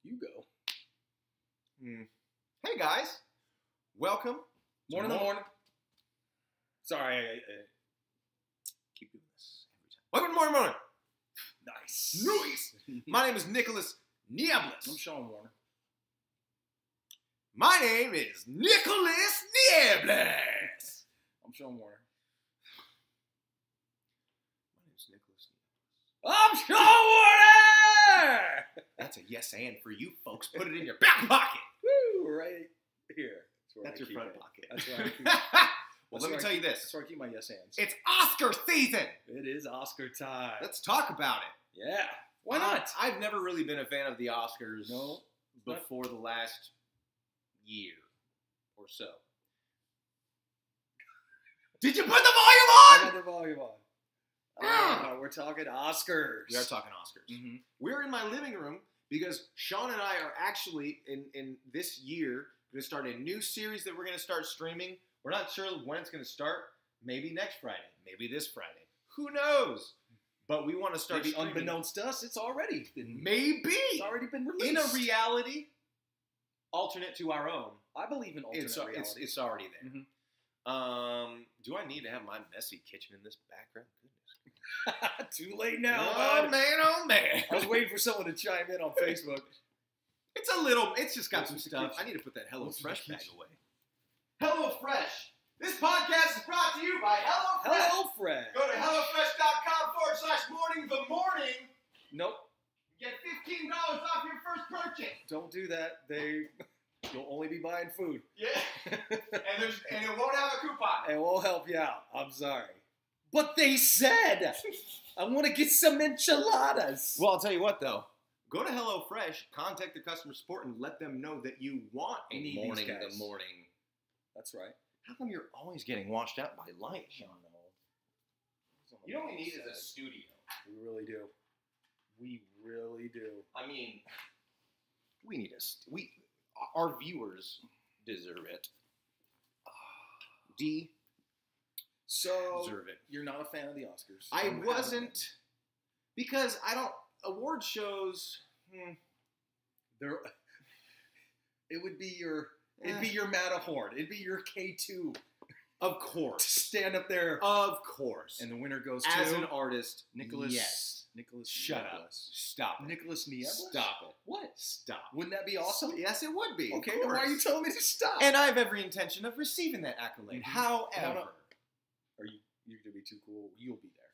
You go. Hey guys, welcome. Morning. Sorry, I keep doing this every time. Welcome to Morning. Nice. My name is Nicholas Niebles. I'm Shawn Warner. My name is Nicholas Niebles. I'm Shawn Warner. My name is Nicholas Niebles. I'm Shawn Warner! That's a yes and for you folks. Put it in your back pocket. Woo, right here. That's your front pocket. That's where I keep Well, let me tell you this. That's where I keep my yes hands. It's Oscar season. It is Oscar time. Let's talk about it. Yeah. Why not? I've never really been a fan of the Oscars No. before the last year or so. Did you put the volume I on? got the volume on. We're talking Oscars. We are talking Oscars. Mm-hmm. We're in my living room because Shawn and I are actually in this year going to start a new series that we're going to start streaming. We're not sure when it's going to start. Maybe next Friday. Maybe this Friday. Who knows? But we want to start Maybe streaming. unbeknownst to us, it's already been It's already been released. in a reality alternate to our own. I believe in alternate reality. It's already there. Mhm. Do I need to have my messy kitchen in this background? Goodness. Too late now, Oh bud. man, oh man. I was waiting for someone to chime in on Facebook. It's just got some What's the stuff. kitchen? I need to put that What's the HelloFresh bag kitchen? away. HelloFresh. This podcast is brought to you by HelloFresh. Hello, Fred. Go to HelloFresh.com/morning the morning. Nope. Get $15 off your first purchase. Don't do that. You'll only be buying food. Yeah. and it won't have a coupon. It won't help you out. I'm sorry. But they said I want to get some enchiladas. Well, I'll tell you what, though. Go to HelloFresh, contact the customer support, and let them know that you want a We need morning these the guys. morning. That's right. How come you're always getting washed out by light, Shawn? You know what we need is a studio. We really do. We really do. I mean, we need our viewers deserve it. So Deserve it. you're not a fan of the Oscars? I You haven't wasn't, been. because I don't, award shows, It would be your Matterhorn. It'd be your K2. of course. Stand up there. Of course. And the winner goes as to an artist, Nicholas. yes. Nicholas. Shut up. Niebles. Stop it. Nicholas Niebles? Stop it. What? Stop. Wouldn't that be awesome? Yes, it would be. Okay, of then why are you course. telling me to stop? And I have every intention of receiving that accolade. Mhm. However, No. Are you're gonna be too cool? You'll be there.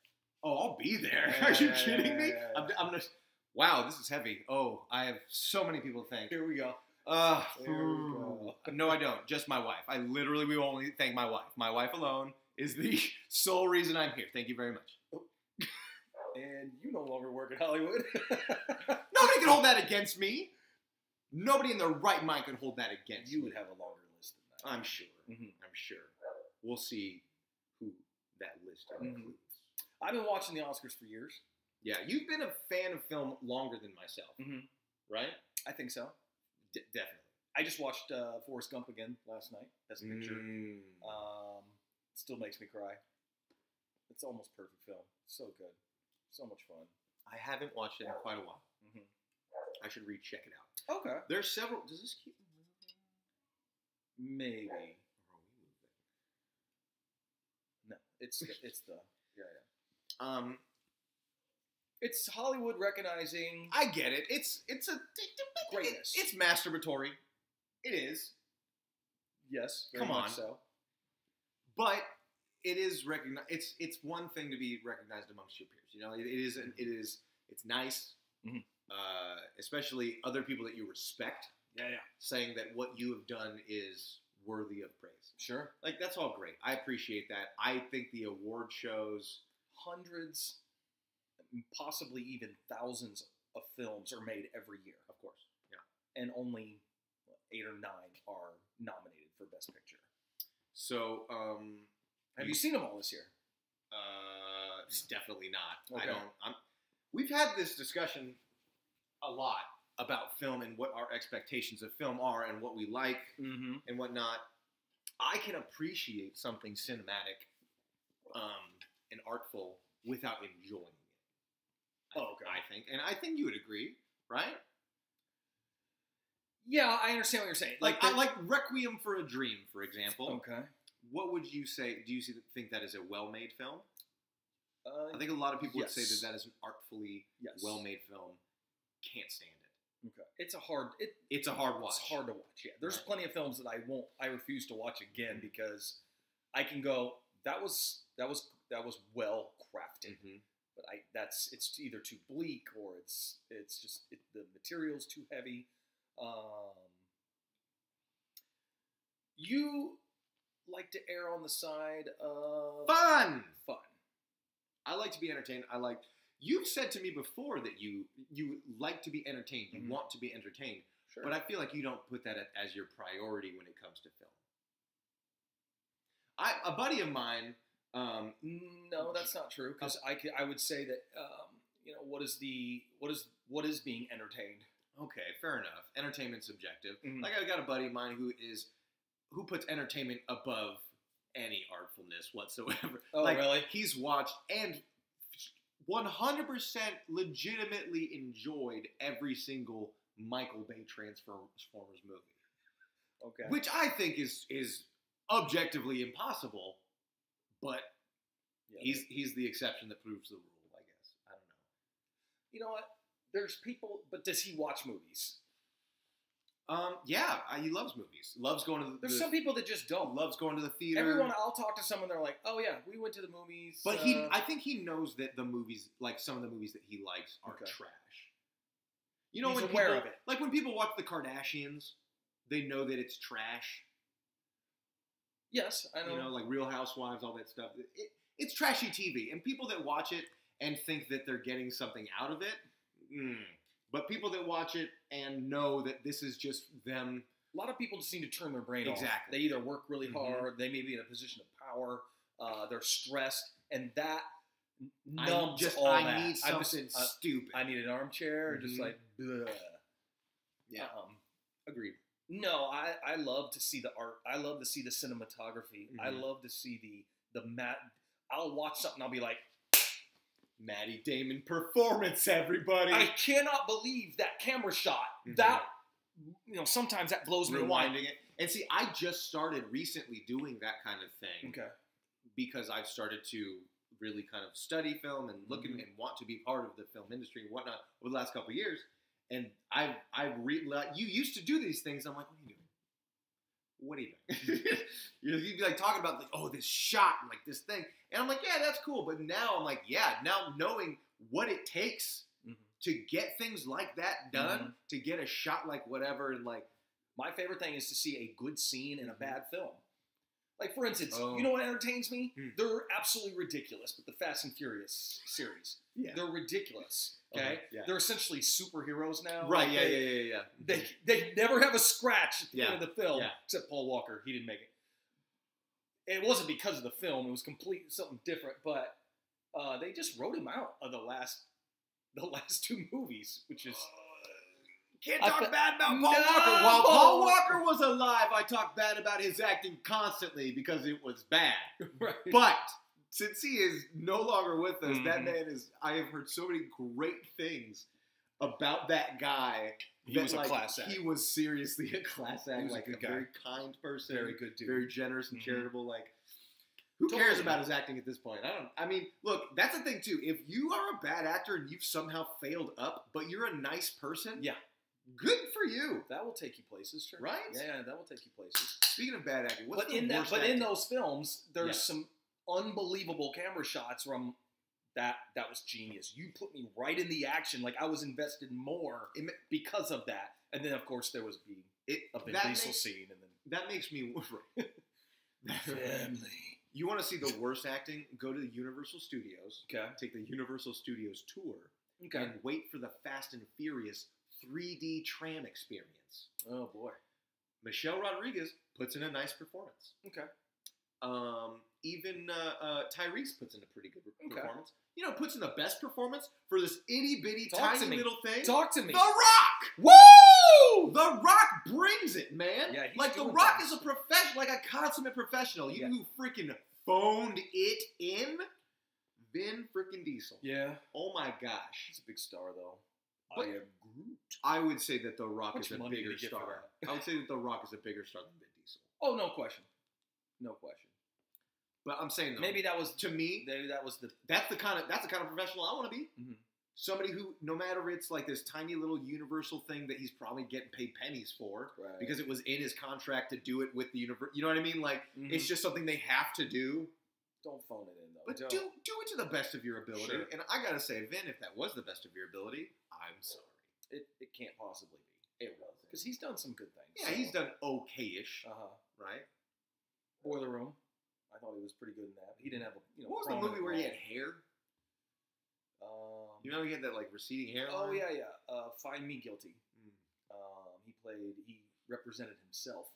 oh, I'll be there. Yeah, Are you yeah, kidding me? yeah, yeah. I'm just. Wow, this is heavy. Oh, I have so many people to thank. Here we go. Uh, There we go. No, I don't. Just my wife. I literally will only thank my wife. My wife alone is the sole reason I'm here. Thank you very much. And you no longer work in Hollywood. Nobody can hold that against me. Nobody in their right mind can hold that against You me. would have a longer list than that. I'm sure. Mhm. I'm sure. We'll see who that list includes. I've been watching the Oscars for years. Yeah, you've been a fan of film longer than myself, Mhm. right? I think so. Definitely. I just watched Forrest Gump again last night. Best picture. Mm. Still makes me cry. It's almost perfect film. So good. So much fun. I haven't watched it in quite a while. Mhm. I should recheck it out. Okay. There's several. Does this keep moving? Maybe. Or are we moving? No. It's the yeah. Um, It's Hollywood recognizing I get it. It's greatness. It's masturbatory. It is, Yes, very Come much on. so. but it is recognized. It's one thing to be recognized amongst your peers. You know, it's nice, Mhm. especially other people that you respect, Yeah. saying that what you have done is worthy of praise. Sure. Like, that's all great. I appreciate that. I think the award shows, Hundreds, possibly even thousands of films are made every year, of course, yeah. and only 8 or 9 are nominated for Best Picture. So, Have you seen them all this year? definitely not. Okay. We've had this discussion a lot about film and what our expectations of film are and what we like Mm-hmm. and whatnot. I can appreciate something cinematic and artful without enjoying it. Oh, okay. I think you would agree, right? Yeah, I understand what you're saying. Like I like Requiem for a Dream, for example. Okay. What would you say? Do you think that is a well-made film? I think a lot of people would say that is an artfully well-made film. Can't stand it. Okay. It's a hard watch. It's hard to watch. Yeah. There's plenty of films that I refuse to watch again because I can go, that was well crafted. Mm-hmm. But it's either too bleak or it's just the material's too heavy. You like to err on the side of fun. I like to be entertained. You've said to me before that you like to be entertained. You want to be entertained. Sure. But I feel like you don't put that as your priority when it comes to film. A buddy of mine. No, that's not true. Because I would say that what is being entertained. Okay, fair enough. Entertainment's subjective. Mm-hmm. Like I've got a buddy of mine who puts entertainment above any artfulness whatsoever. Oh, like, really? He's watched and 100% legitimately enjoyed every single Michael Bay Transformers movie. Okay. Which I think is objectively impossible, but he's the exception that proves the rule, I guess. I don't know. You know what? There's people, but does he watch movies? Yeah, he loves movies. Loves going to There's some people that just don't. Loves going to the theater. I'll talk to someone, they're like, oh yeah, we went to the movies. But I think he knows that the movies, like some of the movies that he likes, are trash. You know, he's when aware of it. Like when people watch the Kardashians, they know that it's trash. Yes, I know. You know, like Real Housewives, all that stuff. It's trashy TV, and people that watch it and think that they're getting something out of it. But people that watch it and know that this is just them. A lot of people just need to turn their brain off. Exactly. They either work really hard, they may be in a position of power, they're stressed, and that numbs all that. I need something stupid. I need an armchair, just like, bleh. Yeah. Agreed. No, I love to see the art. I love to see the cinematography. I love to see the I'll watch something, I'll be like, Matty Damon performance, everybody. I cannot believe that camera shot. That, sometimes that blows me away. Rewinding it. And see, I just started recently doing that kind of thing. Okay. Because I've started to really kind of study film and look and want to be part of the film industry and whatnot over the last couple of years. And you used to do these things. I'm like, what are you doing? You'd be like talking about like, oh, this shot and like this thing. And I'm like, yeah, that's cool. But now I'm like, now knowing what it takes to get things like that done, to get a shot like whatever, and like my favorite thing is to see a good scene in a bad film. Like, for instance, you know what entertains me? They're absolutely ridiculous, but the Fast and Furious series, they're ridiculous. Okay, they're essentially superheroes now. Right? Yeah. They never have a scratch at the end of the film, except Paul Walker. He didn't make it. It wasn't because of the film; it was completely something different. But they just wrote him out of the last two movies, which is. Can't talk bad about Paul Walker. While Paul Walker was alive, I talked bad about his acting constantly because it was bad. Right. But since he is no longer with us, that man is. I have heard so many great things about that guy. He was a class act. He was seriously a class act. Like a very kind person, very good dude, very generous and charitable. Like, who cares about his acting at this point? I mean, look, that's the thing too. If you are a bad actor and you've somehow failed up, but you're a nice person, good for you. That will take you places, sure. Right? Yeah, that will take you places. Speaking of bad acting, what's in those films, there's some unbelievable camera shots from that was genius. You put me right in the action, like I was invested more because of that. And then, of course, there was a Vin Diesel scene, and then that makes me family. You want to see the worst acting? Go to the Universal Studios. Okay. Take the Universal Studios tour. Okay. And wait for the Fast and Furious 3D tram experience. Oh boy. Michelle Rodriguez puts in a nice performance. Okay. Even Tyrese puts in a pretty good performance. You know, puts in the best performance for this itty bitty tiny little thing. Talk to me. The Rock. Woo! The Rock brings it, man. Yeah, like The Rock is a professional, like a consummate professional. You who freaking phoned it in, Vin freaking Diesel. Yeah. Oh my gosh. He's a big star though. I am Groot. I would say that The Rock Much is a money bigger did he get for star. that? I would say that The Rock is a bigger star than Vin Diesel. Oh, no question. No question. But I'm saying though, Maybe that was to me, maybe that was the that's the kind of professional I want to be. Mhm. Somebody who, no matter it's like this tiny little universal thing that he's probably getting paid pennies for right. because it was in his contract to do it with the universe. You know what I mean? Like Mhm. it's just something they have to do. Don't phone it in though. But Don't. do it to the best of your ability. Sure. And I gotta say, Vin, if that was the best of your ability, I'm sorry. It can't possibly be. It wasn't. Because he's done some good things. Yeah, he's done okay-ish, Uh-huh. right? Boiler Room. I thought he was pretty good in that. He didn't have a What was the movie where he had hair? You know, he had that like receding hairline. Oh yeah. Find Me Guilty. Mm. He represented himself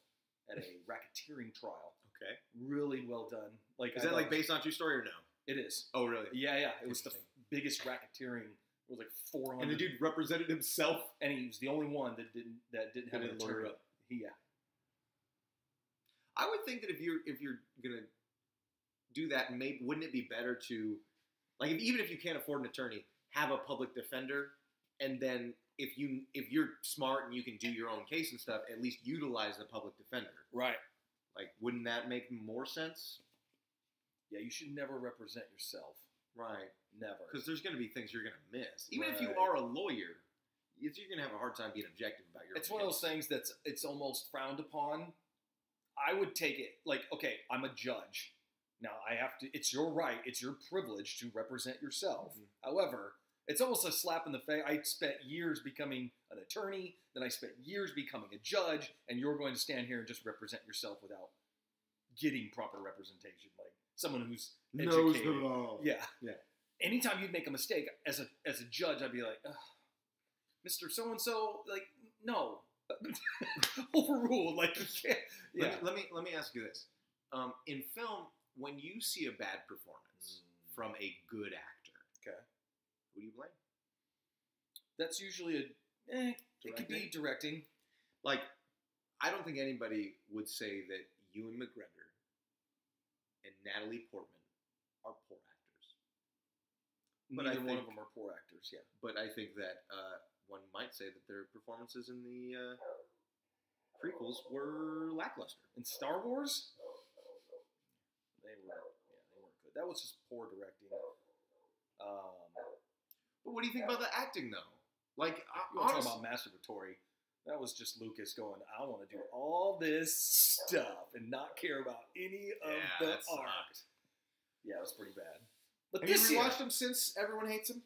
at a racketeering trial. Okay. Really well done. Like, Is that like based on true story or no? It is. Oh, really? Yeah. It was the biggest racketeering. It was like 400. And the dude represented himself. And he was the only one that didn't have an attorney. Yeah. I would think that if you're gonna do that, maybe wouldn't it be better to, like, even if you can't afford an attorney, have a public defender, and then if you're smart and you can do your own case and stuff, at least utilize the public defender. Right. Like, wouldn't that make more sense? Yeah, you should never represent yourself. Right. Never. Because there's going to be things you're going to miss. Even if you Right. are a lawyer, you're going to have a hard time being objective about your It's own one of case. those things it's almost frowned upon. I would take it like, okay, I'm a judge. Now I have to. It's your right. It's your privilege to represent yourself. Mhm. However, it's almost a slap in the face. I spent years becoming an attorney. Then I spent years becoming a judge, and you're going to stand here and just represent yourself without getting proper representation, like someone who's Knows educated. the law. Yeah. Yeah. Anytime you'd make a mistake as a judge, I'd be like, ugh, Mr. So and so, like, no, overruled. Like, you can't. Yeah. Let me ask you this: in film, when you see a bad performance from a good actor, Okay. who do you blame? That's usually it could be directing. Like, I don't think anybody would say that Ewan McGregor and Natalie Portman are poor actors. But Neither I one think- of them are poor actors. Yeah. But I think that one might say that their performances in the prequels were lackluster. In Star Wars, they weren't good. That was just poor directing. But what do you think about the acting, though? Like, You want to honestly, talk about masturbatory? That was just Lucas going, I want to do all this stuff and not care about any of the that art. sucked. Yeah, it was pretty bad. But Have you this year, rewatched them since everyone hates them?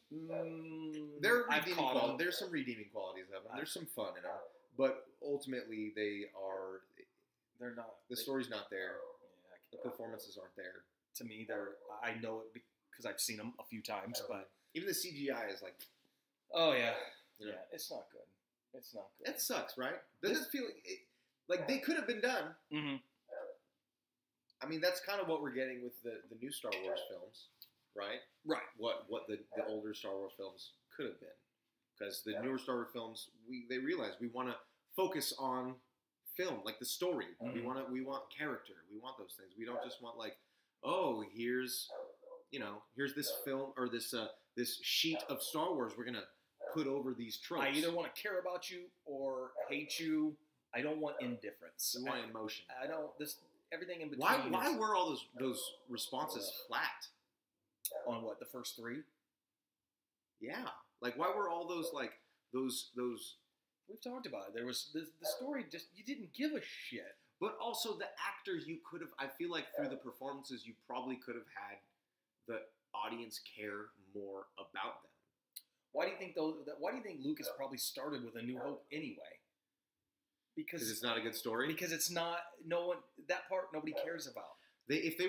I've caught them. There's some redeeming qualities of them. There's some fun in them, but ultimately They're not. the story's not there. Yeah, The performances aren't there. to me, I know it because I've seen them a few times. But Even the CGI is like, oh yeah, you know, yeah, it's not good. It's not good. that sucks, right? Doesn't it feel like they could have been done? Mm-hmm. I mean, that's kind of what we're getting with the new Star Wars films, right? Right. What the older Star Wars films could have been, because the newer Star Wars films, they realize we want to focus on film, like the story. Mm-hmm. We want character. We want those things. We don't just want like, oh, here's this film or this sheet of Star Wars. We're gonna put over these tropes. I either want to care about you or hate you. I don't want indifference. We want emotion. I don't. Everything in between. Why were all those responses flat? On what, the first three? Yeah, like why were all those like those? We've talked about it. There was the story. Just you didn't give a shit. But also the actors, you could have. I feel like through the performances, you probably could have had the audience care more about them. Why do you think Why do you think Lucas probably started with A New Hope anyway? Because it's not a good story. Because it's not. No one. That part nobody cares about. If they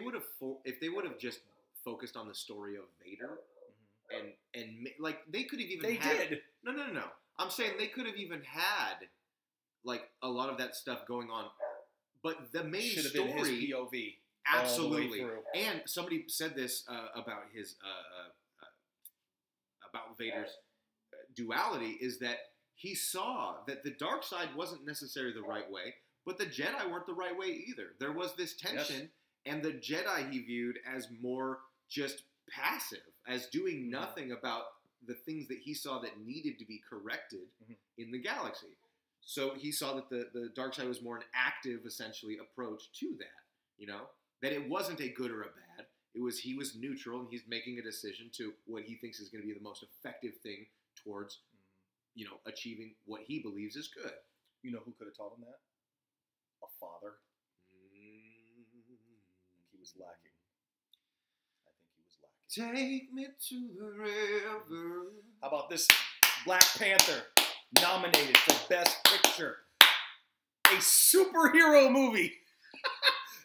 would have just focused on the story of Vader, and like they could have even They did. No. I'm saying they could have even had like a lot of that stuff going on, but the main Should have story been his POV. absolutely. All the way through. And somebody said this about his about Vader's duality is that he saw that the dark side wasn't necessarily the right way, but the Jedi weren't the right way either. There was this tension, and the Jedi he viewed as more just passive, as doing nothing about the things that he saw that needed to be corrected in the galaxy. So he saw that the dark side was more an active, essentially, approach to that. You know, that it wasn't a good or a bad. He was neutral, and he's making a decision to what he thinks is going to be the most effective thing towards, achieving what he believes is good. You know who could have taught him that? A father. He was lacking. I think he was lacking. Take me to the river. How about this? Black Panther nominated for Best Picture. A superhero movie.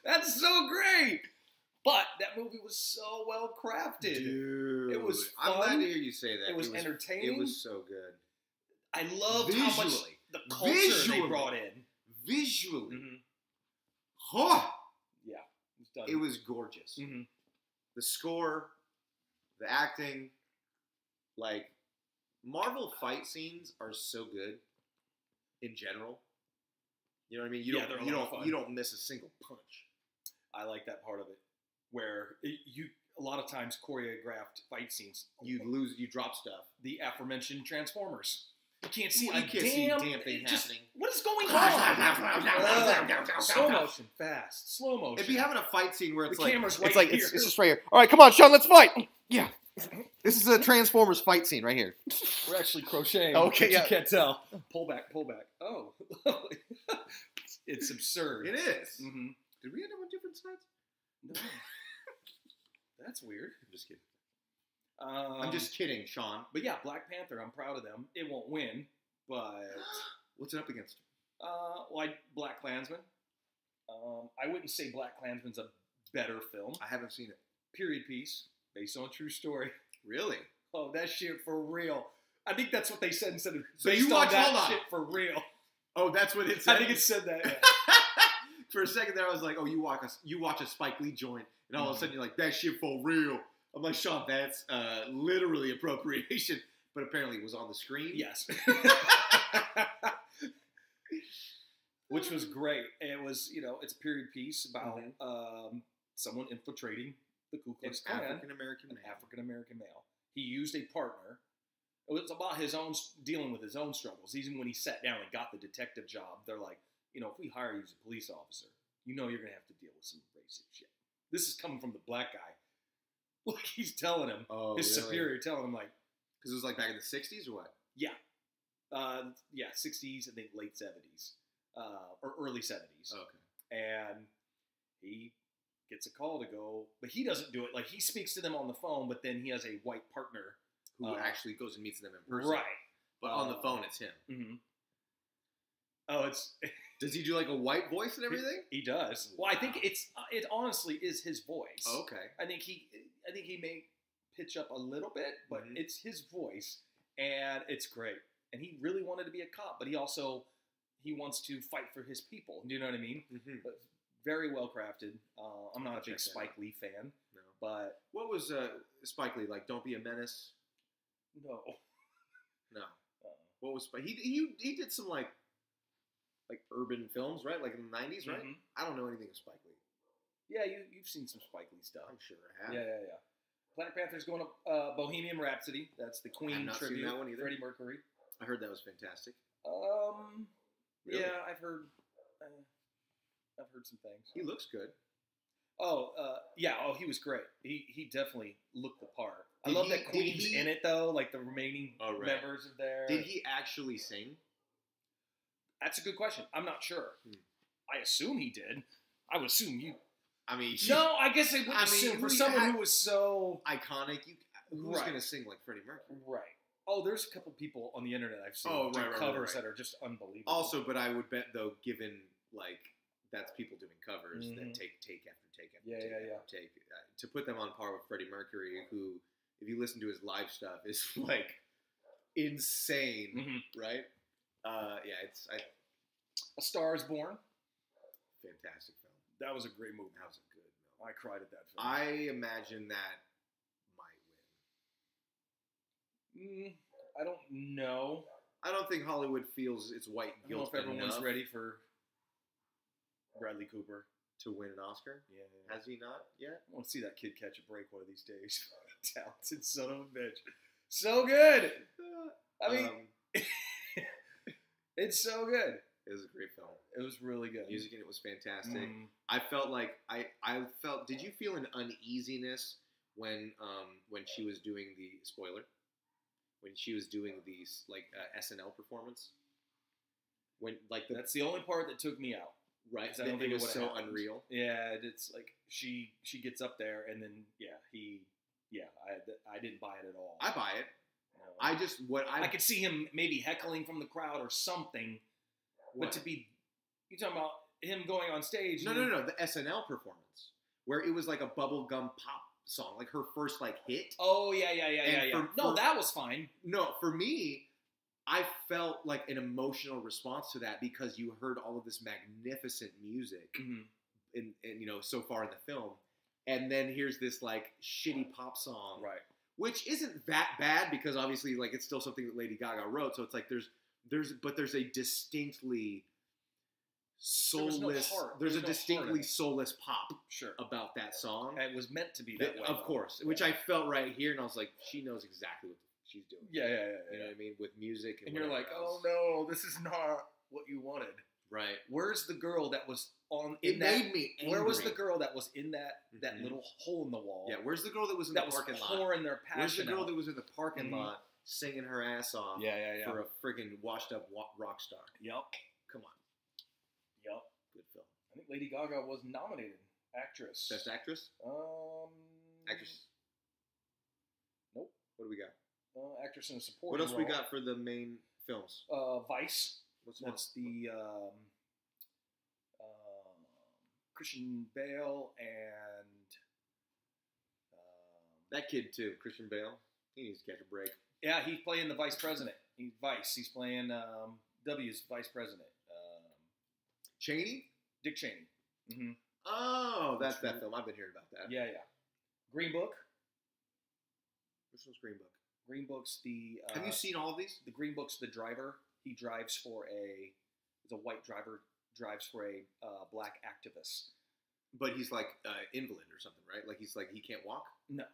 That's so great. But that movie was so well crafted. Dude, it was fun. I'm glad to hear you say that. It was entertaining. It was so good. I loved how much the culture they brought in. Visually. Yeah. It was done. It was gorgeous. The score, the acting, like, Marvel fight scenes are so good in general. You know what I mean? You don't miss a single punch. I like that part of it, where a lot of times choreographed fight scenes, you drop stuff. The aforementioned Transformers. You can't see a damn thing happening. What is going on? Slow motion, fast, slow motion. It'd be having a fight scene where it's the like camera's it's right like here. it's just right here. All right, come on, Shawn, let's fight. Yeah, this is a Transformers fight scene right here. We're actually crocheting. Okay, yeah. You can't tell. Pull back. Oh, it's absurd. It is. Mm-hmm. Did we end up on different sides? No. That's weird. I'm just kidding. I'm just kidding, Shawn. But yeah, Black Panther, I'm proud of them. It won't win, but... What's it up against? Black Klansman. I wouldn't say Black Klansman's a better film. I haven't seen it. Period piece, based on a true story. Really? Oh, that shit for real. I think that's what they said instead of so based on that shit for real. Oh, that's what it said? I think it said that, yeah. For a second there, I was like, oh, you watch a Spike Lee joint, and all of a sudden you're like, that shit for real. I'm like, Shawn, that's literally appropriation. But apparently it was on the screen. Yes. Which was great. And it was, it's a period piece about someone infiltrating the Ku Klux Klan. An African-American male. He used a partner. It was about his own, dealing with his own struggles. Even when he sat down and got the detective job, they're like, if we hire you as a police officer, you're going to have to deal with some racist shit. This is coming from the black guy. Like, he's telling him, his superior telling him, like... Because it was, like, back in the 60s or what? Yeah. 60s, I think late 70s. Or early 70s. Okay. And he gets a call to go... But he doesn't do it. Like, he speaks to them on the phone, but then he has a white partner... Who actually goes and meets them in person. Right. But on the phone, it's him. Mm-hmm. Oh, it's... Does he do, like, a white voice and everything? He does. Wow. Well, I think it honestly is his voice. Oh, okay. I think he may pitch up a little bit, but it's his voice, and it's great. And he really wanted to be a cop, but he wants to fight for his people. Do you know what I mean? Mm-hmm. But very well crafted. I'm not a big Spike Lee fan. No. But what was Spike Lee like? Don't Be a Menace. No. What was Spike? He did some like urban films, right? Like in the 90s, right? Mm-hmm. I don't know anything of Spike Lee. Yeah, you've seen some Spike Lee stuff. I'm sure I have. Yeah. Black Panther's going up Bohemian Rhapsody. That's the Queen tribute. That one either. Freddie Mercury. I heard that was fantastic. Really? Yeah, I've heard some things. He looks good. Yeah. Oh, he was great. He definitely looked the part. I love that Queen's in it though. Like the remaining members are there. Did he actually sing? That's a good question. I'm not sure. I assume he did. I would assume you. I mean, no, I guess I wouldn't assume for someone who was so iconic. Who's going to sing like Freddie Mercury? Right. Oh, there's a couple people on the internet I've seen covers that are just unbelievable. Also, but I would bet though, given like that's people doing covers that take after take after take, to put them on par with Freddie Mercury, who, if you listen to his live stuff, is like insane, right? It's A Star Is Born. Fantastic film. That was a great movie. That was a good film. I cried at that film. I imagine that might win. I don't know. I don't think Hollywood feels it's white guilt. I don't know if everyone's ready for Bradley Cooper to win an Oscar. Yeah. Has he not yet? I want to see that kid catch a break one of these days. Talented son of a bitch. So good. I mean, it's so good. It was a great film. It was really good. Music in it was fantastic. I felt like I felt. Did you feel an uneasiness when she was doing the spoiler? When she was doing these SNL performance? When that's the only part that took me out. Right, I don't think it was so unreal. Yeah, it's like she gets up there and then I didn't buy it at all. I buy it. I could see him maybe heckling from the crowd or something, but you talking about him going on stage? No, the SNL performance where it was like a bubblegum pop song, like her first hit. Oh yeah. No, that was fine. No, for me, I felt like an emotional response to that because you heard all of this magnificent music in so far in the film, and then here's this shitty pop song, right? Which isn't that bad because obviously it's still something that Lady Gaga wrote, so it's there's a distinctly soulless. There's a distinctly soulless pop about that song. And it was meant to be that way, of course. Which I felt right here, and I was like, she knows exactly what she's doing. Yeah. You know what I mean? With music, and you're like, else. Oh no, this is not what you wanted. Right. Where's the girl that was on? Made me angry. Where was the girl that was in that little hole in the wall? Yeah. Where's the girl that was in the parking lot? Pouring their passion Where's the girl out? that was in the parking lot singing her ass off? Yeah. For a friggin' washed up rock star. Yep. Come on. Yep. Good film. I think Lady Gaga was nominated. Actress. Best actress? Actress. Nope. What do we got? Actress in a supporting What else role. We got for the main films? Vice. That's the Christian Bale and that kid too, Christian Bale. He needs to catch a break. Yeah, he's playing the vice president. He's Vice. He's playing W's vice president. Cheney? Dick Cheney. Mm-hmm. Oh, that's that film. I've been hearing about that. Yeah. Green Book. Which one's Green Book? Green Book's the... Have you seen all of these? The Green Book's the driver. He drives for he's a white driver, drives for a black activist. But he's invalid or something, right? He can't walk? No.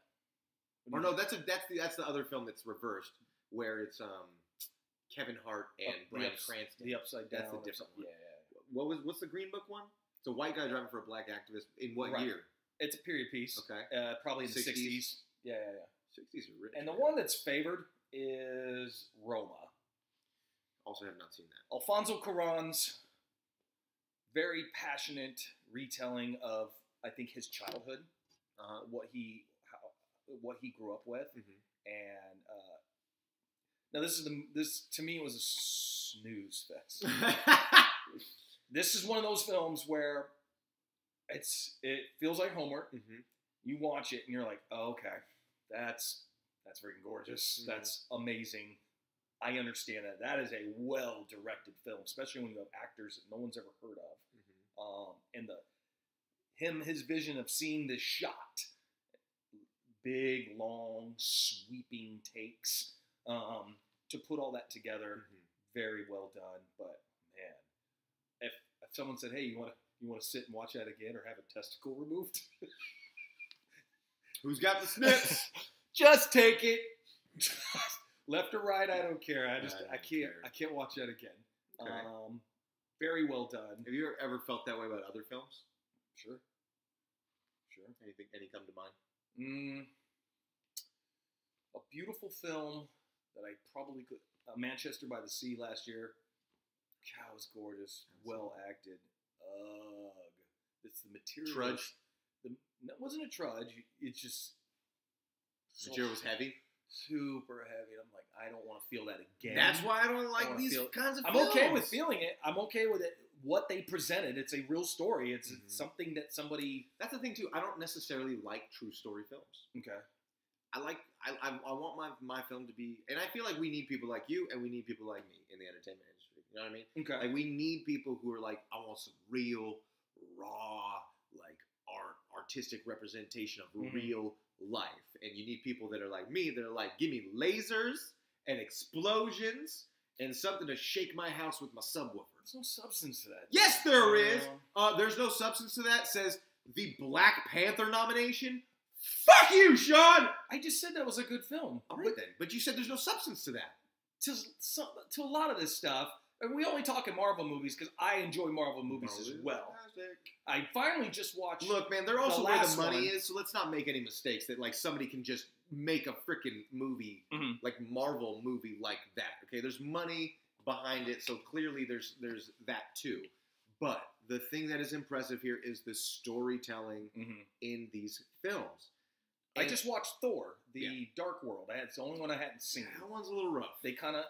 Or no, that's the other film that's reversed, where it's Kevin Hart and Bryan Cranston. The Upside Down. That's the different one. Yeah. What's the Green Book one? It's a white guy driving for a black activist. In what year? It's a period piece. Okay. Probably in the 60s. Yeah. 60s are rich. And the one that's favored is Roma. Also have not seen that. Alfonso Cuarón's very passionate retelling of, I think, his childhood, what he grew up with, and now this to me was a snooze fest. This is one of those films where it feels like homework. You watch it and you're like, oh, okay, that's freaking gorgeous. That's amazing. I understand that. That is a well-directed film, especially when you have actors that no one's ever heard of. And his vision of seeing this shot, big, long, sweeping takes, to put all that together, very well done. But man, if someone said, "Hey, you want to sit and watch that again, or have a testicle removed?" Who's got the snips? Just take it. Left or right, I don't care. I can't watch that again. Okay. Very well done. Have you ever felt that way about other films? Sure. Any come to mind? A beautiful film that I probably could. Manchester by the Sea last year. God, it was gorgeous. Well acted. It's the material. Trudge. No, it wasn't a trudge. It's just. The material was heavy. Super heavy. I'm like, I don't want to feel that again. That's why I don't like these kinds of films. I'm okay with feeling it. I'm okay with it. What they presented, it's a real story. It's something that somebody... That's the thing, too. I don't necessarily like true story films. Okay. I want my film to be... And I feel like we need people like you and we need people like me in the entertainment industry. You know what I mean? Okay. We need people who are like, I want some real, raw, artistic representation of real life. And you need people that are like me, that are like, give me lasers and explosions and something to shake my house with my subwoofer. There's no substance to that. Yes, there is. There's no substance to that. Says the Black Panther nomination Fuck you, Shawn! I just said that was a good film. All right, then. But you said there's no substance to that. To a lot of this stuff, and we only talk in Marvel movies because I enjoy Marvel movies as well. I finally just watched. Look, man, they're also where the money one. is, so let's not make any mistakes that like somebody can just make a freaking movie, like Marvel movie like that. Okay, there's money behind it, so clearly there's that too. But the thing that is impressive here is the storytelling in these films. I just watched Thor, the Dark World. It's the only one I hadn't seen. That one's a little rough. They kind of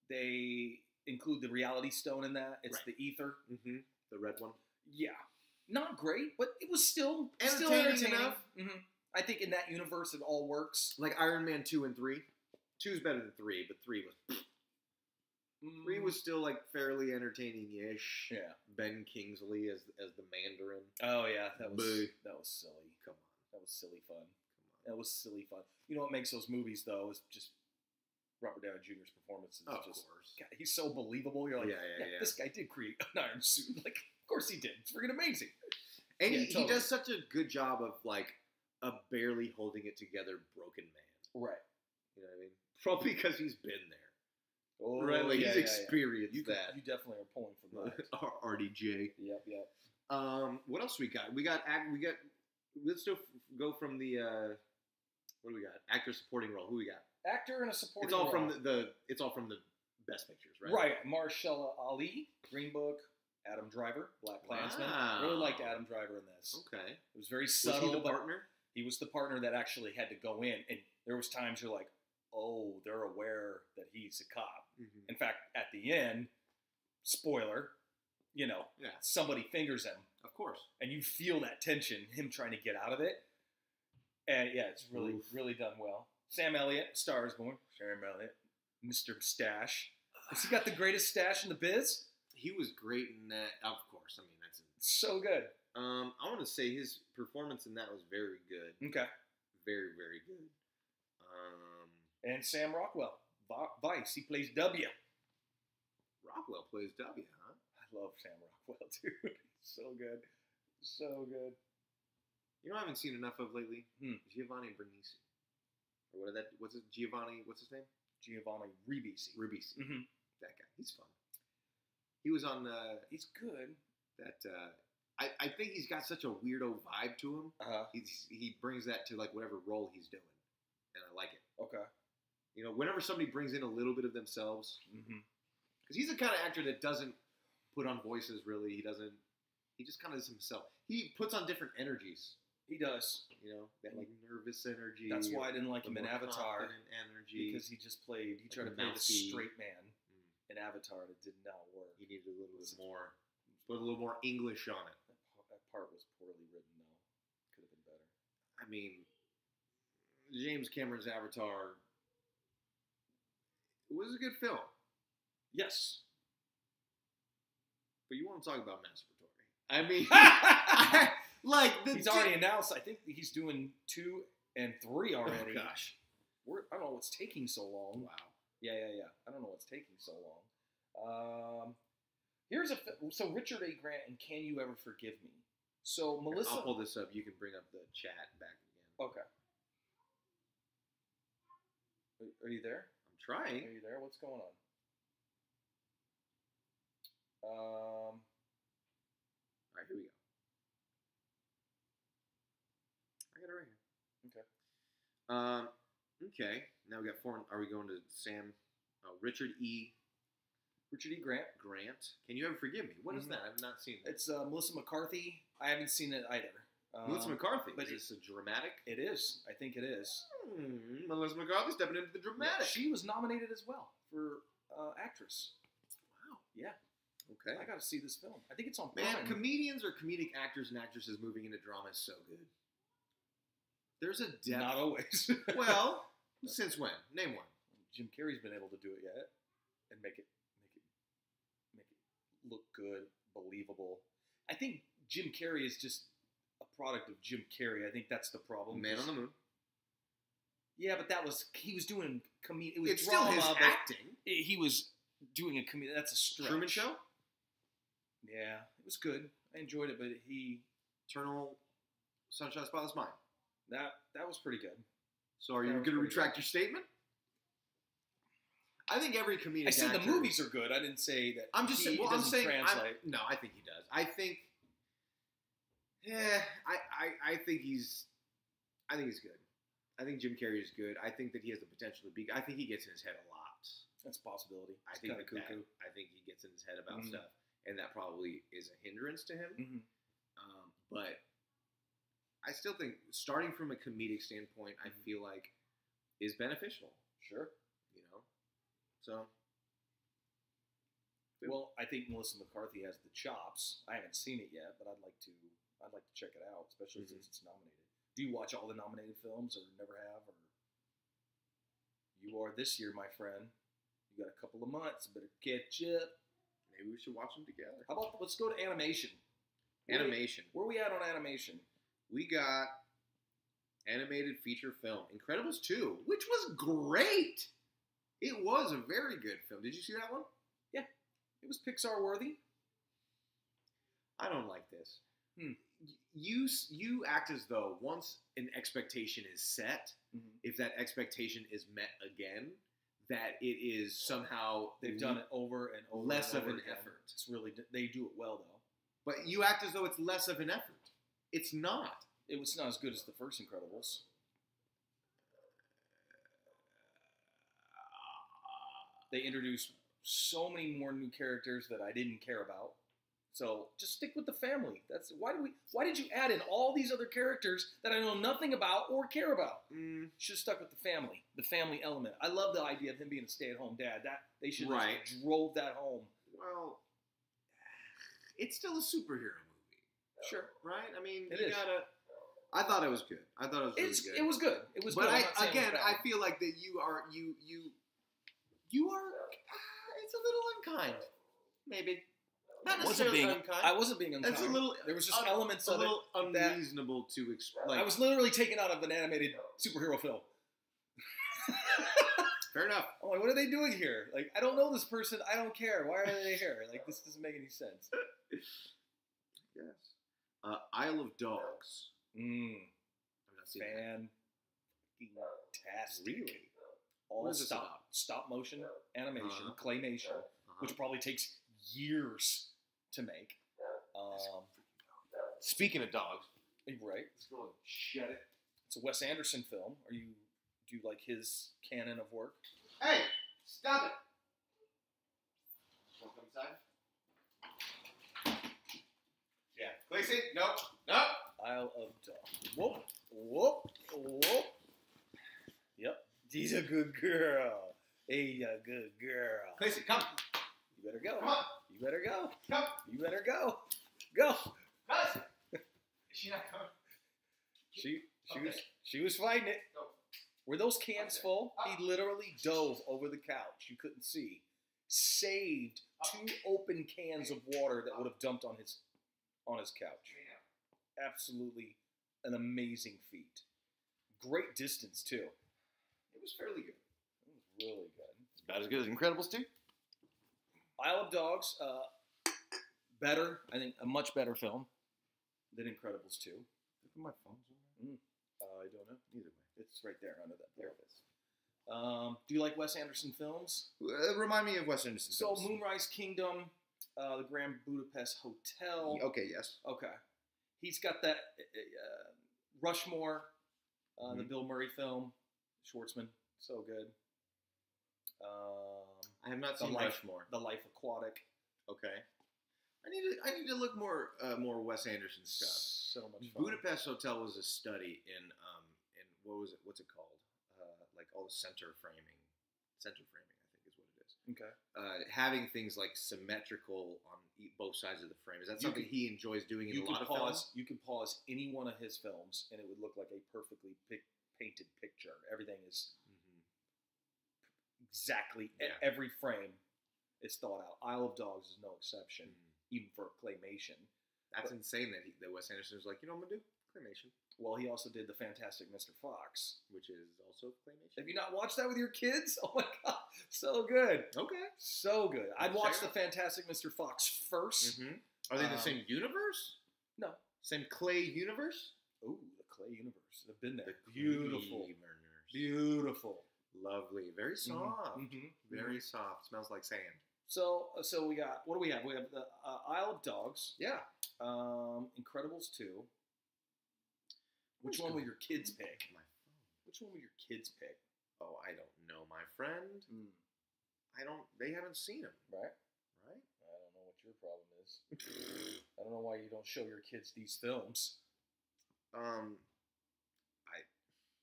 they include the Reality Stone in that. It's the Ether, the red one. Yeah, not great, but it was still entertaining enough. I think in that universe it all works. Like Iron Man 2 and 3. 2's better than 3, but 3 was. 3 was still like fairly entertaining-ish. Yeah. Ben Kingsley as the Mandarin. Oh yeah, that was silly. Come on, that was silly fun. That was silly fun. You know what makes those movies though is just Robert Downey Jr.'s performance. Of just, course, God, he's so believable. You're like, this guy did create an iron suit. Like, of course he did. It's freaking amazing. And he does such a good job of like a barely holding it together broken man. Right. You know what I mean? Probably because he's been there. Oh, right, like he's experienced that. You definitely are pulling from that. RDJ. Yep. What else we got? Let's still go from the. What do we got? Actor supporting role. Who we got? Actor in a supporting. It's all role. from It's all from the Best Pictures, right? Right. Mahershala Ali, Green Book. Adam Driver, Black Klansman. Wow. Really liked Adam Driver in this. Okay. It was very subtle. Was he the partner? He was the partner that actually had to go in, and there was times you're like, oh, they're aware that he's a cop. In fact, at the end, spoiler, somebody fingers him. Of course. And you feel that tension, him trying to get out of it. And yeah, it's really done well. Sam Elliott, Star is Born. Sam Elliott, Mr. Stash. Has he got the greatest stash in the biz? He was great in that. Of course. I mean, that's so good. I want to say his performance in that was very good. Okay. Very, very good. And Sam Rockwell, Vice. He plays W. Rockwell plays W, huh? I love Sam Rockwell, dude. So good. So good. You know what I haven't seen enough of lately? Giovanni Bernisi. Or what's his name? Giovanni Ribisi. That guy. He's fun. He was on. He's good. I think he's got such a weirdo vibe to him. He brings that to like whatever role he's doing, and I like it. Okay. Whenever somebody brings in a little bit of themselves, because he's the kind of actor that doesn't put on voices. Really, he doesn't. He just kind of is himself. He puts on different energies. He does. That like nervous energy. That's why I didn't like him in Avatar. Energy. Because he tried to play the straight man. In Avatar, it did not work. He needed a little bit more, put a little more English on it. That part was poorly written, though. Could have been better. I mean, James Cameron's Avatar was a good film. Yes. But you want to talk about masturbatory. I mean, he's already announced, I think he's doing 2 and 3 already. Oh, gosh. I don't know what's taking so long. Wow. Yeah. I don't know what's taking so long. So Richard A. Grant and Can You Ever Forgive Me? So Melissa. I'll pull this up. You can bring up the chat back again. Okay. Are you there? I'm trying. Are you there? What's going on? All right, here we go. I got it right here. Okay. Okay. Now we got 4. Are we going to Sam? Richard E. Grant. Can You Ever Forgive Me? What is that? I've not seen that. It's Melissa McCarthy. I haven't seen it either. Melissa McCarthy. But is this a dramatic? It is. I think it is. Melissa McCarthy stepping into the dramatic. Yeah, she was nominated as well for actress. Wow. Yeah. Okay. I got to see this film. I think it's on Man, Prime. comedians or comedic actors and actresses moving into drama is so good. There's a depth. Not always. Well, since when? Name one. Jim Carrey's been able to do it yet and make it look good, believable. I think Jim Carrey is just a product of Jim Carrey. I think that's the problem. Man on the Moon. Yeah, but he was doing comedy. It was it's drama, still his acting. He was doing a comedy. That's a stretch. Truman Show? Yeah, it was good. I enjoyed it, but Eternal Sunshine of the Spotless Mind. That was pretty good. So are you going to retract your statement? I think every comedic I said actor, the movies are good. I didn't say that. I'm just saying. Well, I'm saying. No, I think he does. I think. Yeah, I think he's. I think he's good. I think Jim Carrey is good. I think that he has the potential to be. I think he gets in his head a lot. That's a possibility. I think he gets in his head about stuff, and that probably is a hindrance to him. Mm-hmm. But I still think, starting from a comedic standpoint, I feel like is beneficial. Sure. You know. So. Well, I think Melissa McCarthy has the chops. I haven't seen it yet, but I'd like to check it out, especially since it's nominated. Do you watch all the nominated films, or never have? Or you are this year, my friend. You got a couple of months. Better catch up. Maybe we should watch them together. How about let's go to animation? Animation. Where are we at on animation? We got animated feature film, Incredibles 2, which was great. It was a very good film. Did you see that one? Yeah, it was Pixar worthy. I don't like this. You act as though once an expectation is set, if that expectation is met again, that it is somehow they've done it over and over. Less and of over an again. effort. It's really they do it well though. But you act as though it's less of an effort. It's not. It was not as good as the first Incredibles. They introduced so many more new characters that I didn't care about. So just stick with the family. That's why did you add in all these other characters that I know nothing about or care about? Should have stuck with the family element. I love the idea of him being a stay-at-home dad. That they should have drove that home. Well, it's still a superhero movie. Sure. Right? I mean, it is. I thought it was good. I thought it was really good. It was good. It was but good. I feel like that you are it's a little unkind. Maybe. Not necessarily unkind. I wasn't being unkind. It's a little. There was just elements of it. A little unreasonable to explain. I was literally taken out of an animated superhero film. Fair enough. I'm like, what are they doing here? Like, I don't know this person. I don't care. Why are they here? Like, this doesn't make any sense. Yes. Isle of Dogs. I've not seen fantastic. Really? All stop motion animation, claymation, which probably takes years to make. Speaking of dogs, right? Let's go and shut it. It's a Wes Anderson film. Do you like his canon of work? Hey, stop it! Want to come inside? Yeah. Lacey, nope. Isle of Dogs. Whoop, whoop, whoop. Yep. She's a good girl. Hey, a good girl. Lacey, come. You better go. Come on. You better go. Come. You better go. Go. Guys. Is she not coming? She was fighting it. Go. Were those cans full? He literally dove over the couch. You couldn't see. Saved 2 open cans of water that would have dumped on his couch. Absolutely an amazing feat. Great distance too. It was fairly good. It was really good. It's about as good as Incredibles 2. Isle of Dogs, better. I think a much better film than Incredibles 2. My phone's on. I don't know. Either way, it's right there under that. There it is. Do you like Wes Anderson films? Remind me of Wes Anderson films. So Moonrise Kingdom, the Grand Budapest Hotel. Okay, yes. Okay. He's got that Rushmore, the Bill Murray film. Schwartzman, so good. I have not seen Rushmore. The Life Aquatic. Okay. I need to look more Wes Anderson stuff. So much fun. Budapest Hotel was a study in what was it? What's it called? Like all the center framing, I think is what it is. Okay. Having things like symmetrical on both sides of the frame. Is that something he enjoys doing in a lot of films? You could pause any one of his films and it would look like a perfectly painted picture. Everything is exactly every frame is thought out. Isle of Dogs is no exception, even for claymation. That's insane that Wes Anderson was like, you know what I'm going to do? Claymation. Well, he also did The Fantastic Mr. Fox. Which is also claymation. Have you not watched that with your kids? Oh my God. So good. Okay. So good. I'd watch The Fantastic Mr. Fox first. Are they the same universe? No. Same clay universe? Ooh, the clay universe. I've been there. The Beautiful. Cleaners. Beautiful. Lovely. Very soft. Mm-hmm. Very soft. Smells like sand. So we got, what do we have? We have the Isle of Dogs. Yeah. Incredibles 2. Which one will your kids pick? My phone. Which one will your kids pick? Oh, I don't know, my friend. They haven't seen him. Right? Right? I don't know what your problem is. I don't know why you don't show your kids these films. I'm